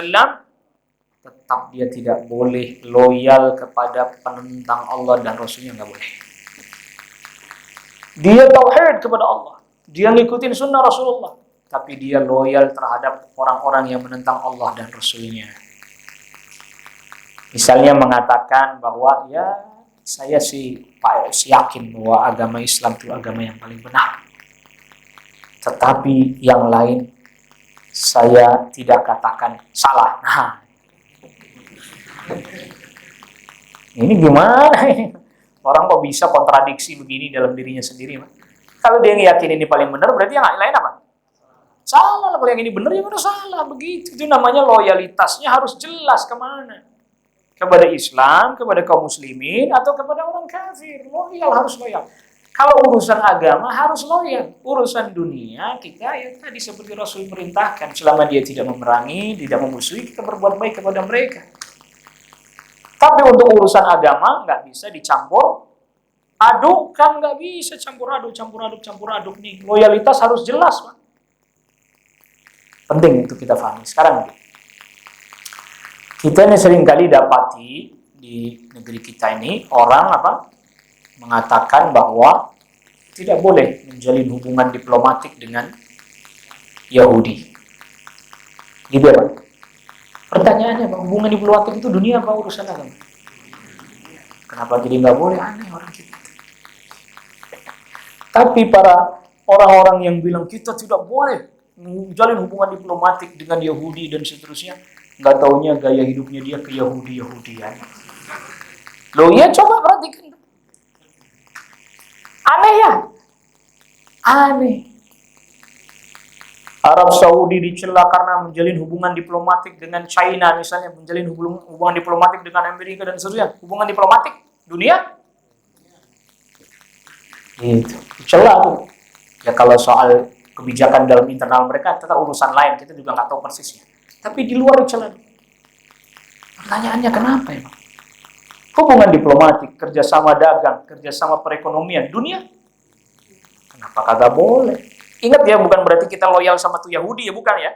tetap dia tidak boleh loyal kepada penentang Allah dan Rasulnya, nggak boleh. Dia tauhid kepada Allah, dia ngikutin sunnah Rasulullah, tapi dia loyal terhadap orang-orang yang menentang Allah dan Rasulnya. Misalnya mengatakan bahwa ya saya sih yakin bahwa agama Islam itu agama yang paling benar, tetapi yang lain saya tidak katakan salah. Nah, Ini gimana ini? Orang kok bisa kontradiksi begini dalam dirinya sendiri? Kalau dia yakin ini paling benar, berarti yang lain apa? Salah. Kalau yang ini benar, yang mana salah. Begitu. Itu namanya loyalitasnya harus jelas kemana. Kepada Islam, kepada kaum muslimin, atau kepada orang kafir. Loyal, harus loyal. Kalau urusan agama harus loyal. Urusan dunia, kita ya tadi seperti Rasul perintahkan. Selama dia tidak memerangi, tidak memusuhi, kita berbuat baik kepada mereka. Tapi untuk urusan agama nggak bisa dicampur aduk, kan nggak bisa campur aduk nih. Loyalitas harus jelas, Pak. Penting itu kita pahami. Sekarang kita ini sering kali dapati di negeri kita ini orang mengatakan bahwa tidak boleh menjalin hubungan diplomatik dengan Yahudi. Gimana? Pertanyaannya, hubungan diplomatik itu dunia apa urusan agama? Kenapa jadi nggak boleh? Aneh orang kita. Tapi para orang-orang yang bilang kita tidak boleh menjalin hubungan diplomatik dengan Yahudi dan seterusnya, nggak taunya gaya hidupnya dia ke Yahudian. Loh ya, coba perhatikan. Aneh ya? Aneh. Arab Saudi dicela karena menjalin hubungan diplomatik dengan China, misalnya menjalin hubungan diplomatik dengan Amerika dan seterusnya. Hubungan diplomatik dunia itu dicela tuh. Ya kalau soal kebijakan dalam internal mereka tetap urusan lain, kita juga nggak tahu persisnya. Tapi di luar dicela. Pertanyaannya kenapa ya, Pak? Hubungan diplomatik, kerjasama dagang, kerjasama perekonomian dunia, kenapa kagak boleh? Ingat ya, bukan berarti kita loyal sama tuh Yahudi ya, bukan ya.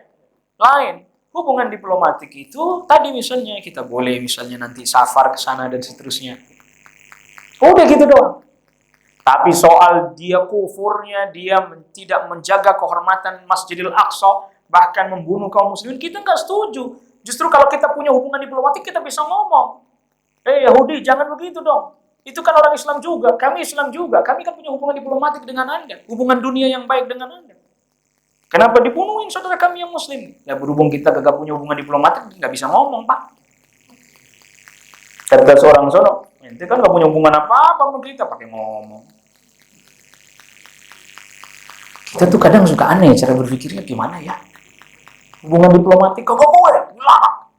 Lain. Hubungan diplomatik itu tadi misalnya kita boleh misalnya nanti safar ke sana dan seterusnya. Udah gitu doang. Tapi soal dia kufurnya, dia tidak menjaga kehormatan Masjidil Aqsa, bahkan membunuh kaum muslimin, kita nggak setuju. Justru kalau kita punya hubungan diplomatik, kita bisa ngomong, Yahudi jangan begitu dong. Itu kan orang Islam juga, kami Islam juga. Kami kan punya hubungan diplomatik dengan Anda. Hubungan dunia yang baik dengan Anda. Kenapa dibunuhin saudara kami yang Muslim? Ya berhubung kita gak punya hubungan diplomatik, gak bisa ngomong, Pak. Kata seorang sono, ente kan gak punya hubungan apa-apa sama kita, pakai ngomong. Kita tuh kadang suka aneh cara berpikirnya gimana ya. Hubungan diplomatik kagak boleh, larang.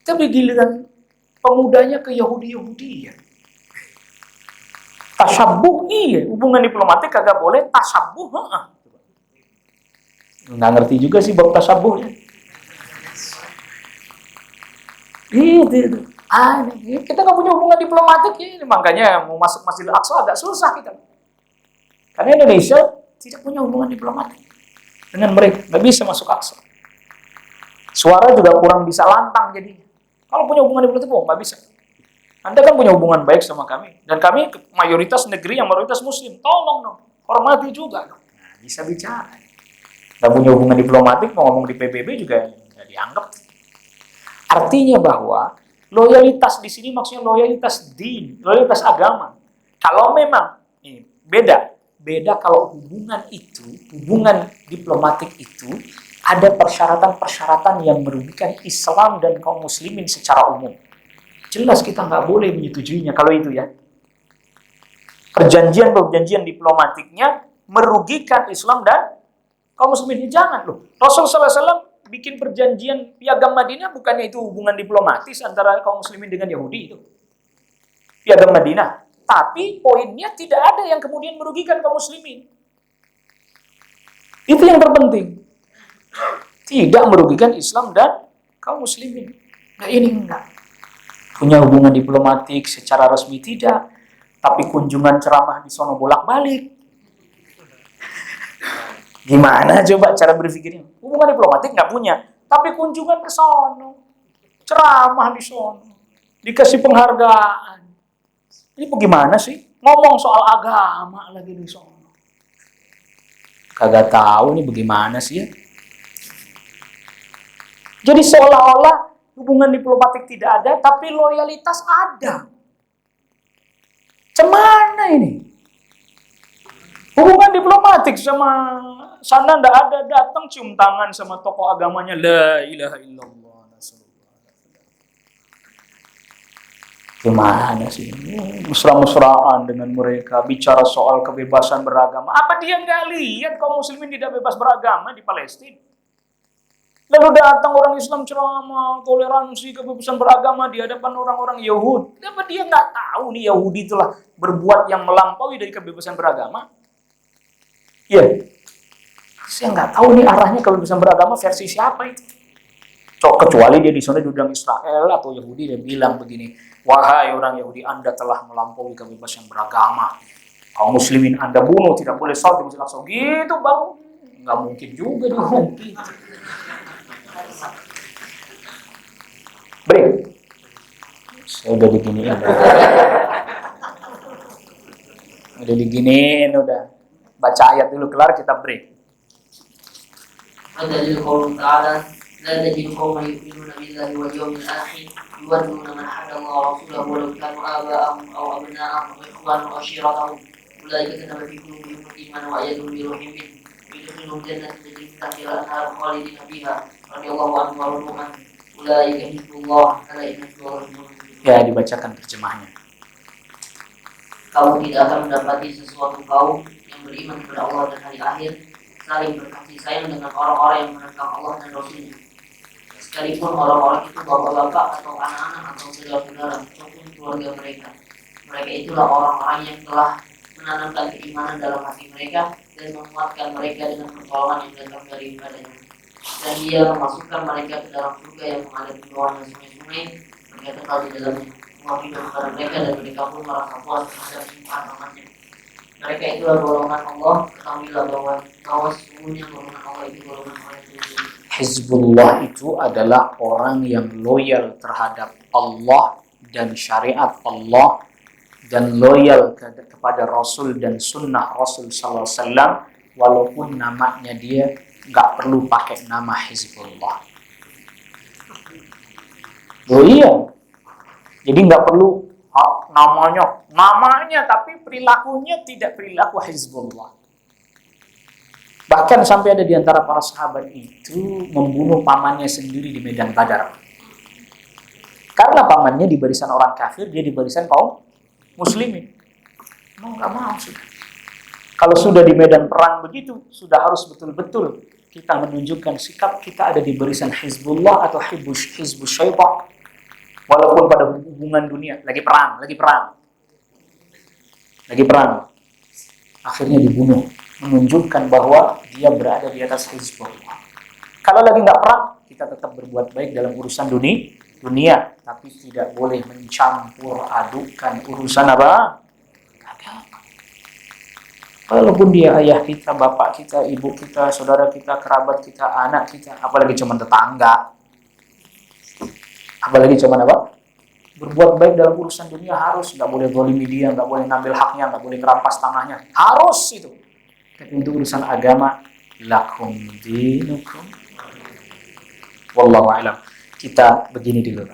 Tapi giliran pemudanya ke Yahudi-Yahudian. Tasyabuh, iya. Hubungan diplomatik kagak boleh, tasyabuh, nggak ngerti juga sih bab tasyabuh ya. Itu. Aneh. Kita nggak punya hubungan diplomatik ya. Makanya mau masuk Masjidil Aqsa agak susah kita. Karena Indonesia tidak punya hubungan diplomatik dengan mereka. Nggak bisa masuk Aqsa. Suara juga kurang bisa lantang jadi. Kalau punya hubungan diplomatik, nggak bisa. Anda kan punya hubungan baik sama kami. Dan kami mayoritas negeri yang mayoritas muslim. Tolong dong, hormati juga dong. Nah, bisa bicara. Dan punya hubungan diplomatik, mau ngomong di PBB juga nggak dianggap. Artinya bahwa loyalitas di sini maksudnya loyalitas din, loyalitas agama. Kalau memang, beda kalau hubungan diplomatik itu, ada persyaratan-persyaratan yang merugikan Islam dan kaum muslimin secara umum. Jelas kita nggak boleh menyetujuinya kalau itu ya. Perjanjian diplomatiknya merugikan Islam dan kaum muslimin. Jangan loh. Rasulullah SAW bikin perjanjian Piagam Madinah bukannya itu hubungan diplomatis antara kaum muslimin dengan Yahudi itu. Piagam Madinah. Tapi poinnya tidak ada yang kemudian merugikan kaum muslimin. Itu yang terpenting. Tidak merugikan Islam dan kaum muslimin. Nah ini enggak. Punya hubungan diplomatik secara resmi tidak, tapi kunjungan ceramah di sono bolak-balik. Gimana coba cara berpikirnya? Hubungan diplomatik nggak punya, tapi kunjungan ke sono, ceramah di sono, dikasih penghargaan. Ini bagaimana sih? Ngomong soal agama lagi di sono. Kagak tahu nih bagaimana sih ya? Jadi seolah-olah hubungan diplomatik tidak ada, tapi loyalitas ada. Cemana ini? Hubungan diplomatik sama sana ndak ada, datang cium tangan sama tokoh agamanya, la ilaha illallah. Gimana sih? Mesra-mesraan dengan mereka, bicara soal kebebasan beragama. Apa dia nggak lihat kaum muslimin tidak bebas beragama di Palestina? Lalu datang orang Islam ceramah, toleransi, kebebasan beragama di hadapan orang-orang Yahudi. Apa dia nggak tahu nih Yahudi itulah berbuat yang melampaui dari kebebasan beragama? Iya. Saya nggak tahu nih arahnya kebebasan beragama versi siapa itu. Kecuali dia di sana diundang Israel atau Yahudi, dia bilang begini, wahai orang Yahudi, Anda telah melampaui kebebasan beragama. Kaum muslimin Anda bunuh, tidak boleh sholat di Masjid Al-Aqsa. Gitu baru. Nggak mungkin juga dong. Break. Saya udah diginiin. Udah. Baca ayat dulu kelar, kita break. Dalil qaul ta'ala la tajidu qauman yu'minuna billahi wal yawmil akhir yuwadduna man hadda Allah wa rasulahu wa law kanu aba'ahum aw abna'ahum wa ikhwanahum wa ashiratahum ulaika kataba fi qulubihim al-iman wa ayyadahum bi ruhin min yudkhiluhum jannatin tajri min tahtiha al-anhar khalidina fiha radhiyallahu anhum wa radu anhu ulaika hizbullah ala inna hizballahi humul muflihun. Ya, dibacakan terjemahnya. Kamu tidak akan mendapati sesuatu kaum yang beriman kepada Allah dan hari akhir saling berkasih sayang dengan orang-orang yang menentang Allah dan Rasulnya, sekalipun orang-orang itu bapak-bapak atau anak-anak atau saudara-saudara ataupun keluarga mereka. Mereka itulah orang-orang yang telah menanamkan keimanan dalam hati mereka dan menguatkan mereka dengan pertolongan yang datang daripadanya. Dan Dia memasukkan mereka ke dalam surga yang mengalir di bawahnya sungai-sungai, mereka kekal di dalamnya. Allah hidup kepada mereka dan mereka pun merasa puas terhadap simpanan amannya. Mereka itulah golongan Allah. Ketahuilah bahwa sesungguhnya golongan Allah itu golongan orang yang lurus. Hizbullah itu adalah orang yang loyal terhadap Allah dan syariat Allah dan loyal kepada Rasul dan sunnah Rasul Sallallahu Alaihi Wasallam, walaupun namanya dia nggak perlu pakai nama Hizbullah. Oh iya, jadi nggak perlu namanya tapi perilakunya tidak perilaku Hizbullah. Bahkan sampai ada di antara para sahabat itu membunuh pamannya sendiri di medan Badar. Karena pamannya di barisan orang kafir, dia di barisan kaum muslimin. Mau nggak mau sudah. Kalau sudah di medan perang begitu, sudah harus betul-betul kita menunjukkan sikap kita ada di barisan Hizbullah atau Hizbus Syaitan. Walaupun pada hubungan dunia lagi perang. Akhirnya dibunuh, menunjukkan bahwa dia berada di atas Hizbullah. Kalau lagi nggak perang, kita tetap berbuat baik dalam urusan dunia, tapi tidak boleh mencampur adukan urusan apa? Agama. Walaupun dia ayah kita, bapak kita, ibu kita, saudara kita, kerabat kita, anak kita, apalagi cuma tetangga. Apalagi cuman apa? Berbuat baik dalam urusan dunia harus, nggak boleh zalimi dia, nggak boleh ngambil haknya, nggak boleh ngerampas tanahnya, harus itu. Tapi untuk urusan agama, lakum dinukum. Wallahu a'lam. Kita begini dulu.